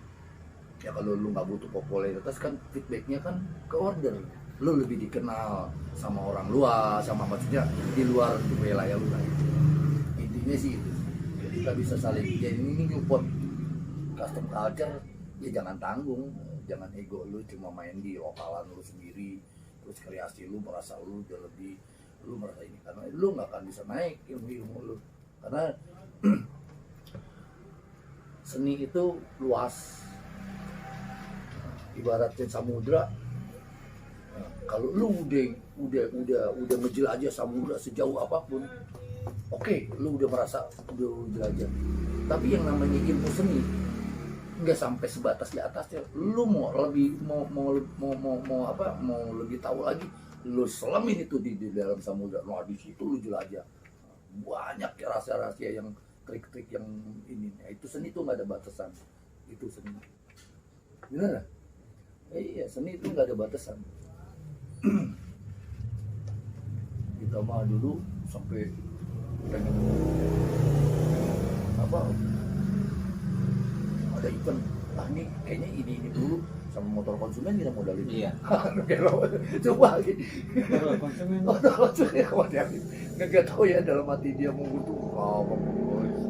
ya kalau lu nggak butuh popularitas kan feedbacknya kan ke order. Lu lebih dikenal sama orang luar, sama maksudnya di luar wilayah lu lah. Intinya sih itu. Kita bisa saling, jadi ini nyupport custom culture ya, jangan tanggung, jangan ego lu cuma main di lokalan lu sendiri, terus kreasi lu merasa lu udah lebih, lu merasa ini, karena lu nggak akan bisa naik ilmu lu, karena seni itu luas, ibaratnya samudra. Kalau lu udah ngejelajah samudra sejauh apapun, oke, lu udah merasa udah jelajah. Tapi yang namanya ilmu seni nggak sampai sebatas di atasnya. Lu mau lebih mau lebih tahu lagi, lu selamin itu di dalam samudra. Nah di situ lu jelajah. Banyak ya rahasia-rahasia yang trik-trik yang ini. Nah, itu seni itu nggak ada batasan. Itu seni. Benar? Iya, seni itu nggak ada batasan. Kita mah dulu sampai pengen ada event ini kayaknya ini dulu sama motor konsumen kita modalin. Iya. Coba lagi. Konsumen. Nggak tahu ya dalam hati dia mau butuh apa.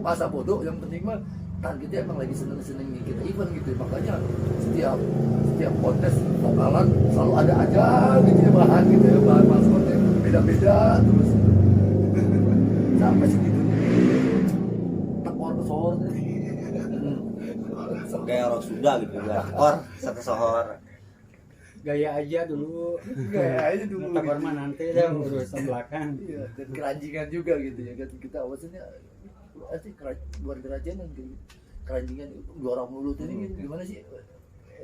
Masa bodoh, yang penting mah targetnya emang lagi seneng-senengnya kita event gitu. Makanya setiap kontes lokalan selalu ada aja gitu ya bahan gitu ya, bahan maskotnya beda-beda terus sampai segitunya tekor ke Solo kayak orang Sunda gitu kan. Satu sohor. Gaya aja dulu. Gaya aja dulu. Takor mah nanti dah urusan belakang. Iya, dan keranjingan juga gitu ya kan kita maksudnya luar kerajinan gitu. Keranjingan dua orang mulut ini gimana sih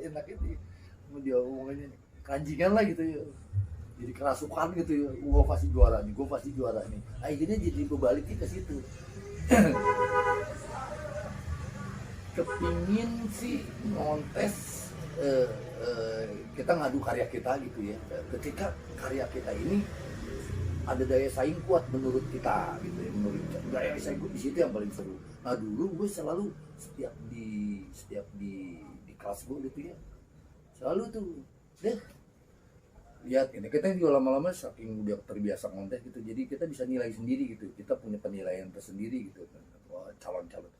enak itu mau dia omongannya keranjingan lah gitu ya, jadi kerasukan gitu ya, gua pasti juara nih akhirnya jadi berbaliknya ke situ. Kepingin sih ngontes kita ngadu karya kita gitu ya, ketika karya kita ini ada daya saing kuat menurut kita gitu ya, menurut kita. Daya saing kuat di situ yang paling seru. Nah dulu gue selalu setiap di kelas gue gitu ya, selalu tuh deh lihat ini kita juga lama-lama saking udah terbiasa kontes gitu, jadi kita bisa nilai sendiri gitu, kita punya penilaian tersendiri gitu. Wah, calon-calon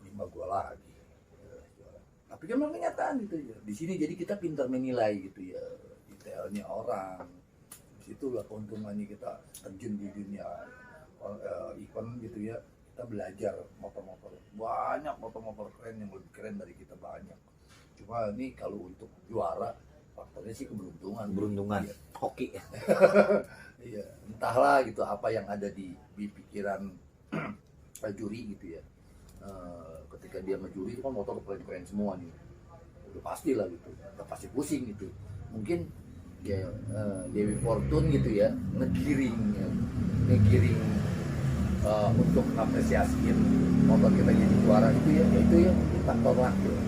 ini mah gue lagi, tapi kan memang kenyataan gitu ya di sini, jadi kita pintar menilai gitu ya detailnya orang. Itulah keuntungannya kita terjun di dunia event gitu ya, kita belajar motor-motor, banyak motor-motor keren yang lebih keren dari kita banyak. Cuma ini kalau untuk juara faktornya sih keberuntungan ya. Hoki ya. Iya, entahlah gitu apa yang ada di pikiran juri gitu ya. Ketika dia ngejuri itu kan motor keren-keren semua nih, udah pasti lah gitu, udah pasti pusing gitu. Mungkin ya Dewi Fortune gitu ya ngegiring untuk apresiasiin motor kita jadi juara itu ya faktor lah gitu.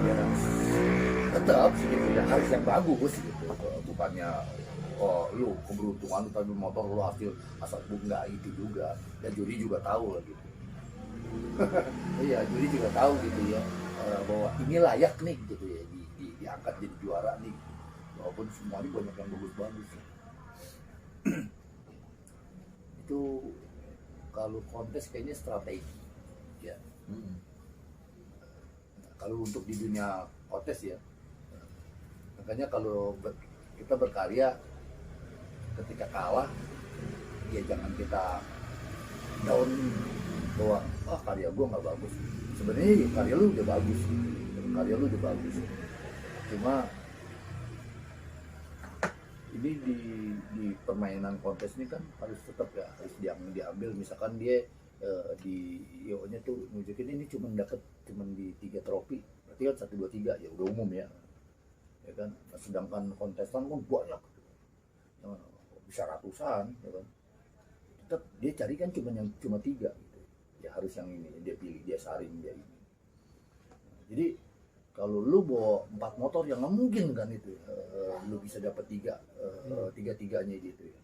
Ya, tetap sih gitu ya harus yang bagus gitu, bukannya lu keberuntungan tapi motor lu hasil asal bunga itu juga, dan juri juga tahu lah gitu. Iya, juri juga tahu gitu ya, bahwa ini layak nih gitu ya diangkat jadi juara nih, walaupun semuanya banyak yang bagus-bagus ya. Itu kalau kontes kayaknya strategi ya. Kalau untuk di dunia kontes ya, makanya kalau kita berkarya ketika kalah ya jangan kita down bahwa karya gua nggak bagus. Sebenarnya ya, karya lu udah bagus, cuma ini di permainan kontes ini kan harus tetap ya harus diambil, misalkan dia di ionya tuh nunjukin ini cuma di 3 trofi, berarti kan 1, 2, 3 ya udah umum ya kan. Sedangkan kontestan kan banyak yang bisa ratusan ya kan, tetap dia cari kan cuma 3 gitu ya, harus yang ini dia pilih, dia saring dia ini. Jadi kalau lu bawa 4 motor yang nggak mungkin kan itu lu bisa dapat 3-3-nya gitu ya.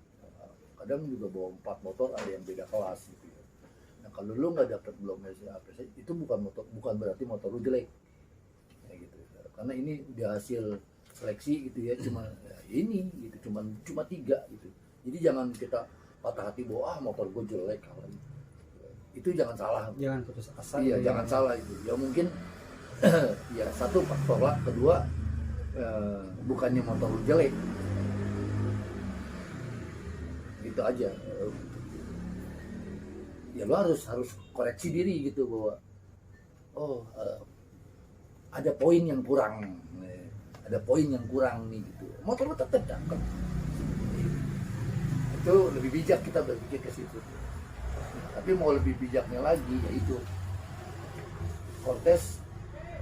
Kadang juga bawa 4 motor ada yang beda kelas gitu ya. Nah kalau lu nggak dapat belum apresiasi itu bukan berarti motor lu jelek ya gitu, karena ini udah hasil seleksi gitu ya, cuma ya ini gitu cuma 3 gitu. Jadi jangan kita patah hati bahwa motor gue jelek kalau itu jangan salah, Jangan putus asa. iya gitu jangan ya. salah itu ya, mungkin ya satu faktor lah, kedua bukannya motor lu jelek gitu aja. Ya lu harus koreksi diri gitu bahwa ada poin yang kurang nih gitu, motor lu tetap cakep. Itu lebih bijak kita berpikir ke situ. Tapi mau lebih bijaknya lagi yaitu kontes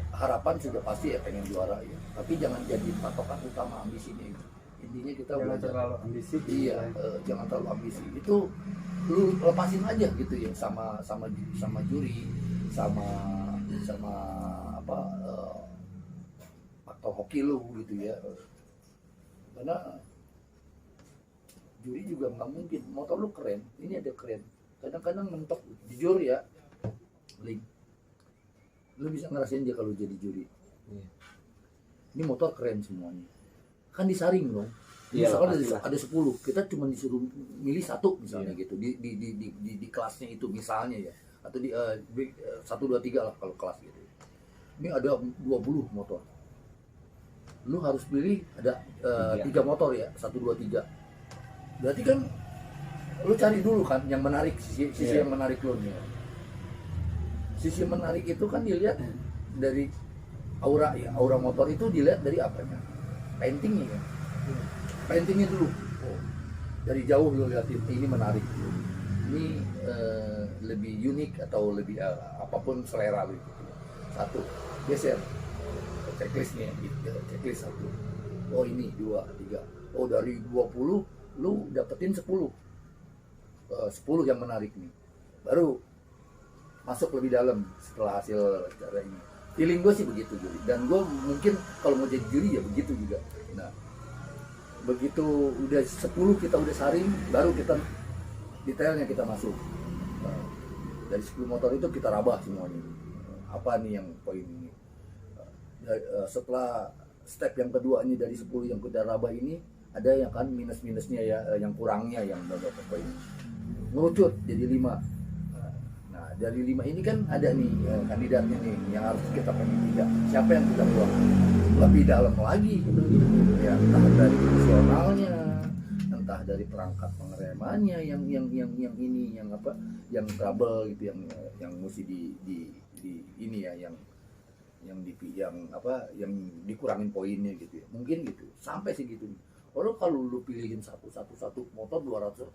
harapan sudah pasti ya pengen juara ya, tapi jangan jadi patokan utama ambisinya itu. Intinya kita Jangan belajar. terlalu ambisi. Iya, jangan terlalu ambisi. Itu lu lepasin aja gitu ya sama juri, sama apa faktor hoki lu gitu ya. Karena juri juga nggak mungkin motor lu keren, ini ada keren. Kadang-kadang mentok, jujur ya, Link. Lu bisa ngerasain aja kalau jadi juri. Ini motor keren semuanya. Kan disaring dong. Iya, Misalkan pastilah. ada 10, kita cuma disuruh milih 1 misalnya gitu di kelasnya itu misalnya ya. Atau di 1, 2, 3 lah kalau kelas gitu. Ini ada 20 motor. Lu harus pilih ada 3 motor ya, 1, 2, 3. Berarti kan Lu cari dulu kan yang menarik, sisi Iya. yang menarik lu nih. Sisi menarik itu kan dilihat dari aura, ya aura motor itu dilihat dari apanya, paintingnya ya, paintingnya dulu. Oh, dari jauh lu liatin ini menarik, ini lebih unik atau lebih apapun selera lu gitu. Satu, geser checklistnya, gitu. Checklist satu. Oh ini 2, 3. Oh dari 20 lu dapetin 10 yang menarik nih, baru masuk lebih dalam setelah hasil cara ini. Feeling gue sih begitu juri, dan gue mungkin kalau mau jadi juri ya begitu juga. Nah begitu udah 10 kita udah saring, baru kita detailnya kita masuk. Nah, dari 10 motor itu kita rabah semuanya, apa nih yang poin ini. Setelah step yang kedua ini dari 10 yang kita rabah ini, ada yang kan minus-minusnya ya, yang kurangnya yang dapat poin ngerucut jadi 5. Nah dari 5 ini kan ada nih kandidatnya nih yang harus kita pilih. Siapa yang kita buang lebih dalam lagi gitu ya, entah dari visualnya, entah dari perangkat pengeremannya yang ini yang apa, yang trouble gitu, yang mesti di ini ya, yang yang dikurangin poinnya gitu ya, mungkin gitu sampai segitu. Kalau lu pilihin satu motor 200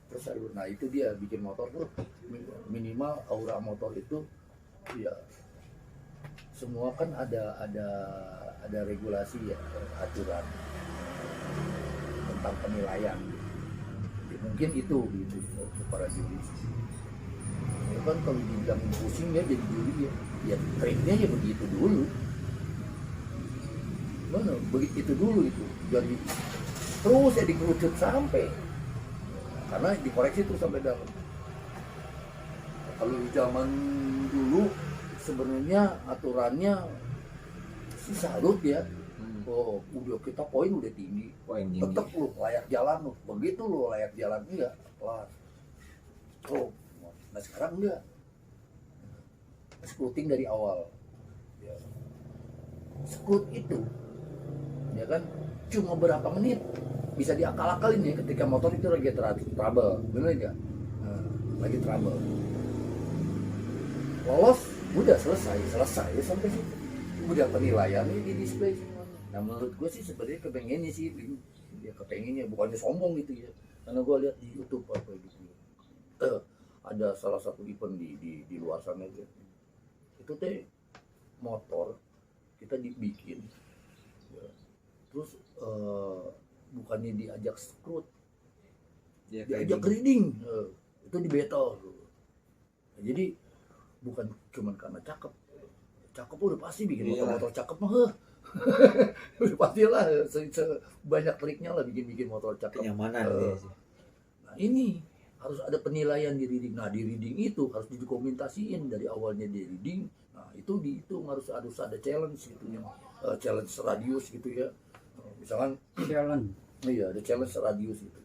terus nah itu dia bikin motor tuh minimal aura motor itu ya semua kan ada regulasi ya, aturan tentang penilaian ya, mungkin itu gitu untuk para juri ya kan. Kalau dibilang pusing ya jadi juri ya triknya ya begitu dulu, mana begitu dulu itu, jadi terus ya dikerucut sampai, karena dikoreksi terus sampai dalam. Kalau zaman dulu sebenarnya aturannya sih salut ya. Oh, udah kita poin udah tinggi, tetap lu layak jalan lu. Begitu lu layak jalan enggak, kelas. Oh, nah sekarang enggak. Scouting dari awal. Ya. Scout itu, ya kan, cuma berapa menit bisa diakal-akalin ya ketika motor itu lagi trouble, bener nggak? Nah, lagi trouble, lolos, udah selesai ya sampai situ, udah penilaiannya di display semuanya. Nah menurut gue sih sebenarnya kepengennya sih, ya kepengennya bukannya sombong gitu ya, karena gue lihat di YouTube apa gitu, ada salah satu event di luar sana gitu, itu teh motor kita dibikin, ya. Terus bukannya diajak scout, diajak reading, itu di battle. Nah, jadi bukan cuman karena cakep udah pasti bikin motor cakep mah, udah pastilah banyak triknya lah bikin motor cakep. Kenyamanan sih. Nah ini harus ada penilaian di reading. Nah di reading itu harus didokumentasiin dari awalnya di reading. Nah itu dihitung, harus ada challenge gitu ya, challenge radius gitu ya. Misalkan Jalan. iya ada challenge radius gitu.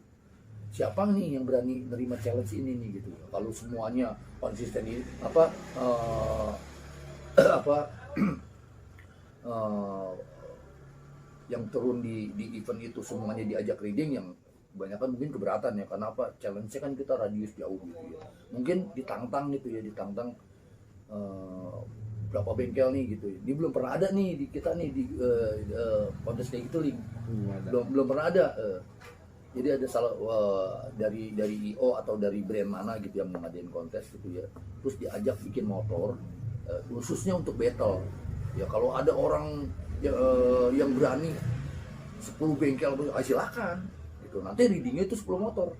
Siapa nih yang berani nerima challenge ini nih gitu. Kalau semuanya konsisten ini yang turun di event itu semuanya diajak reading, yang kebanyakan mungkin keberatan ya, karena apa, challenge-nya kan kita radius jauh gitu ya. Mungkin ditantang gitu ya, ditantang berapa bengkel nih gitu. Ini belum pernah ada nih di kita nih di kontes kayak gitu, Ling. Belum pernah ada. Jadi ada salah dari IO atau dari brand mana gitu yang mengadain kontes gitu ya. Terus diajak bikin motor khususnya untuk battle. Ya kalau ada orang yang berani 10 bengkel, silakan. Gitu. Nanti readingnya itu 10 motor.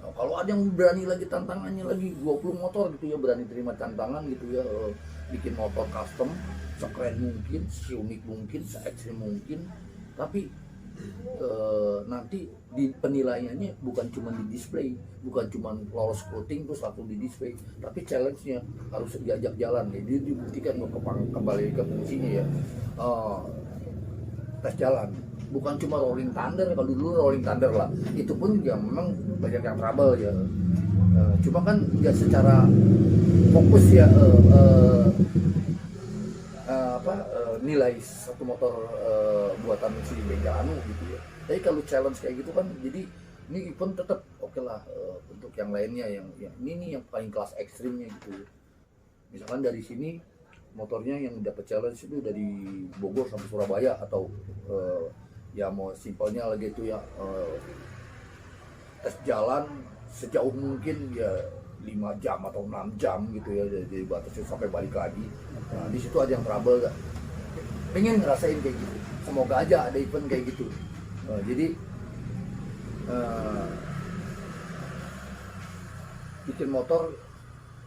Nah, kalau ada yang berani lagi tantangannya lagi 20 motor gitu ya, berani terima tantangan gitu ya, bikin motor custom sekeren mungkin, seunik mungkin, se-ekstrim mungkin, tapi nanti di penilaiannya bukan cuma di display, bukan cuma lolos scouting terus langsung di display, tapi challenge-nya harus diajak jalan ya. Jadi dibuktikan kembali ke fungsinya ya, tes jalan, bukan cuma rolling thunder. Kalau dulu rolling thunder lah, itu pun ya memang banyak yang trouble ya, cuma kan nggak secara fokus ya nilai satu motor buatan si bengkel anu gitu ya. Tapi kalau challenge kayak gitu kan jadi ini event tetap oke lah. Untuk yang lainnya yang ini nih yang paling kelas ekstrimnya gitu. Misalkan dari sini motornya yang dapat challenge itu dari Bogor sampai Surabaya, atau ya mau simpelnya lagi itu ya, tes jalan sejauh mungkin ya 5 jam atau 6 jam gitu ya, dari batasnya sampai balik lagi. Nah, di situ ada yang trouble gak? Pengen ngerasain kayak gitu. Semoga aja ada event kayak gitu. Jadi bikin motor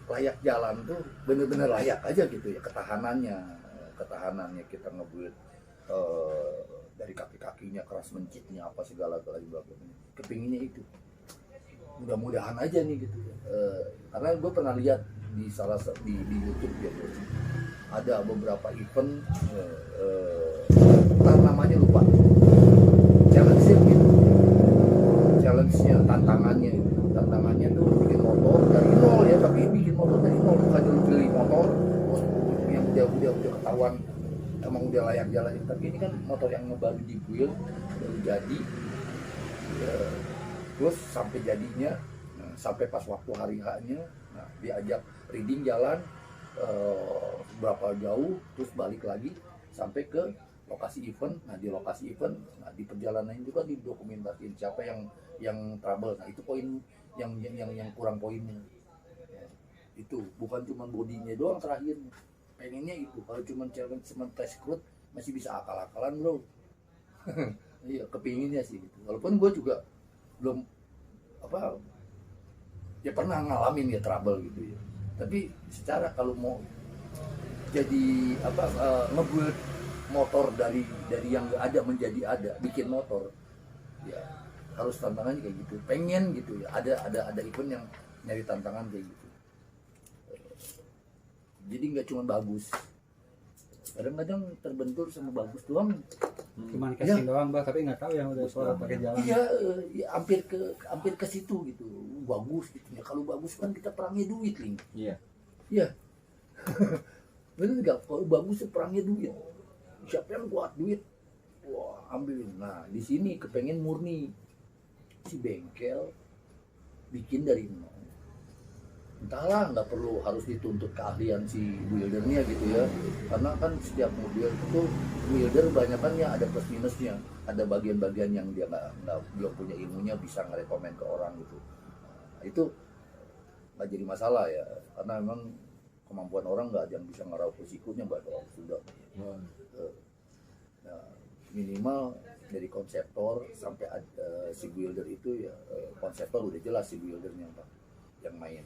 layak jalan tuh bener-bener layak aja gitu ya, ketahanannya kita ngebuat dari kaki-kakinya keras mencitnya apa segala-galanya, kepinginnya itu. Mudah-mudahan aja nih gitu ya. Karena gue pernah lihat di di YouTube ya, bro. Ada beberapa event namanya lupa, challenge gitu, challenge-nya, tantangannya tuh bikin motor dari nol ya, tapi bikin motor dari nol, bukan beli motor terus yang udah ketahuan emang udah layak jalan, tapi ini kan motor yang baru dibuild, baru jadi ya, terus sampai jadinya, sampai pas waktu hari H-nya, nah, diajak reading jalan berapa jauh, terus balik lagi sampai ke lokasi event. Nah di lokasi event, nah di perjalanan itu kan didokumentasiin siapa yang trouble. Nah itu poin yang kurang poinnya. Itu bukan cuma bodinya doang terakhirnya. Pengennya itu kalau cuma challenge cuma test crude masih bisa akal-akalan bro. Iya kepinginnya sih gitu. Walaupun gue juga belum apa ya pernah ngalamin ya trouble gitu ya. Tapi secara kalau mau jadi apa ngebuild motor dari yang nggak ada menjadi ada, bikin motor ya harus tantangannya kayak gitu. Pengen gitu ya, ada event yang nyari tantangan kayak gitu. Jadi nggak cuma bagus, kadang-kadang terbentur sama bagus doang. Cuman casing doang bah, tapi nggak tahu yang udah suara pakai jalan. Iya, ya, hampir ke situ gitu. Bagus gitu ya. Kalau bagus kan kita perangnya duit, Ling. Iya. Iya. Bener nggak? Kalau bagus perangnya duit. Siapa yang kuat duit? Wah, ambilin. Nah, di sini kepengen murni. Si bengkel bikin dari nol. Entahlah, nggak perlu harus dituntut keahlian si buildernya gitu ya. Karena kan setiap mobil itu builder banyakannya ada plus minusnya. Ada bagian-bagian yang dia belum punya ilmunya, bisa ngerekomen ke orang gitu. Nah, itu nggak jadi masalah ya. Karena memang kemampuan orang nggak ada yang bisa ngeraup risikonya, bahkan sudah. Nah, minimal dari konseptor sampai si builder itu ya, konseptor udah jelas si buildernya Pak yang main.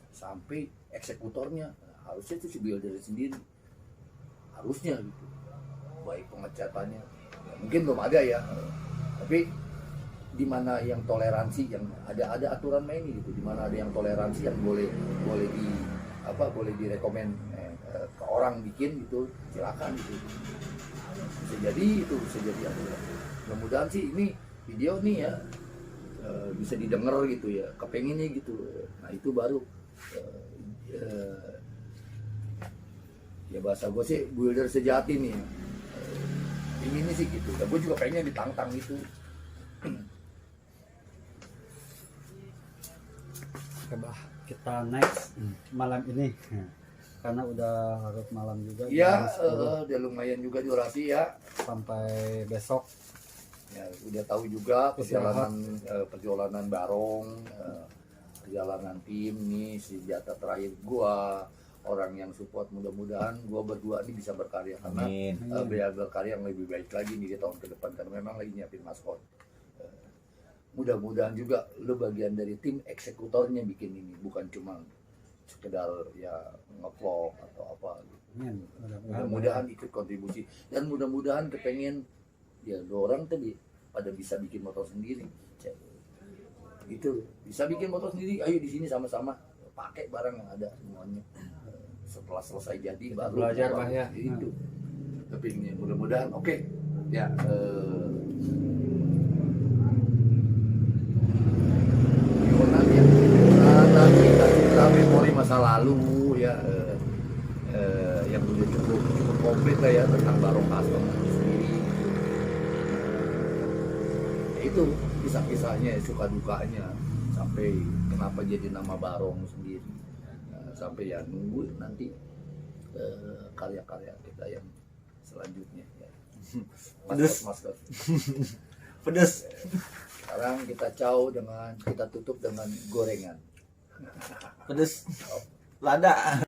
Sampai eksekutornya harusnya itu si builder sendiri, harusnya gitu, baik pengecatannya ya, mungkin belum ada ya, tapi di mana yang toleransi, yang ada aturan main gitu, di mana ada yang toleransi yang boleh direkomend ke orang bikin gitu, silakan gitu. Bisa jadi aturan. Mudah-mudahan sih ini video nih ya bisa didengar gitu ya, kepengennya gitu. Nah itu baru ya bahasa gue sih builder sejati nih. Ini sih gitu. Dan gue juga pengen ditantang gitu. Coba kita next malam ini karena udah larut malam juga. Iya, udah lumayan juga durasi ya. Sampai besok. Ya, udah tahu juga perjalanan barong, perjalanan tim nih, senjata terakhir gua, orang yang support. Mudah-mudahan gua berdua ini bisa berkarya karena biar berkarya yang lebih baik lagi nih di tahun ke depan, karena memang lagi nyiapin maskot. Mudah-mudahan juga lo bagian dari tim eksekutornya bikin ini, bukan cuma sekedar ya nge-vlog atau apa gitu. Mudah-mudahan ikut kontribusi, dan mudah-mudahan kepengen ya orang tadi pada bisa bikin motor sendiri. Itu bisa bikin motor sendiri, ayo di sini sama-sama pakai barang yang ada semuanya. Setelah selesai jadi baru belajar Pak ya. Itu. Tapi ini mudah-mudahan oke. Ya kita memori masa lalu ya, yang udah cukup komplit lah ya tentang barong custom sendiri. Itu kisah-kisahnya, suka dukanya, sampai kenapa jadi nama Barong sendiri. Nah, sampai ya nunggu nanti karya-karya kita yang selanjutnya ya. Pedes. Maskot. Pedes. Sekarang kita kita tutup dengan gorengan. Pedes. Lada.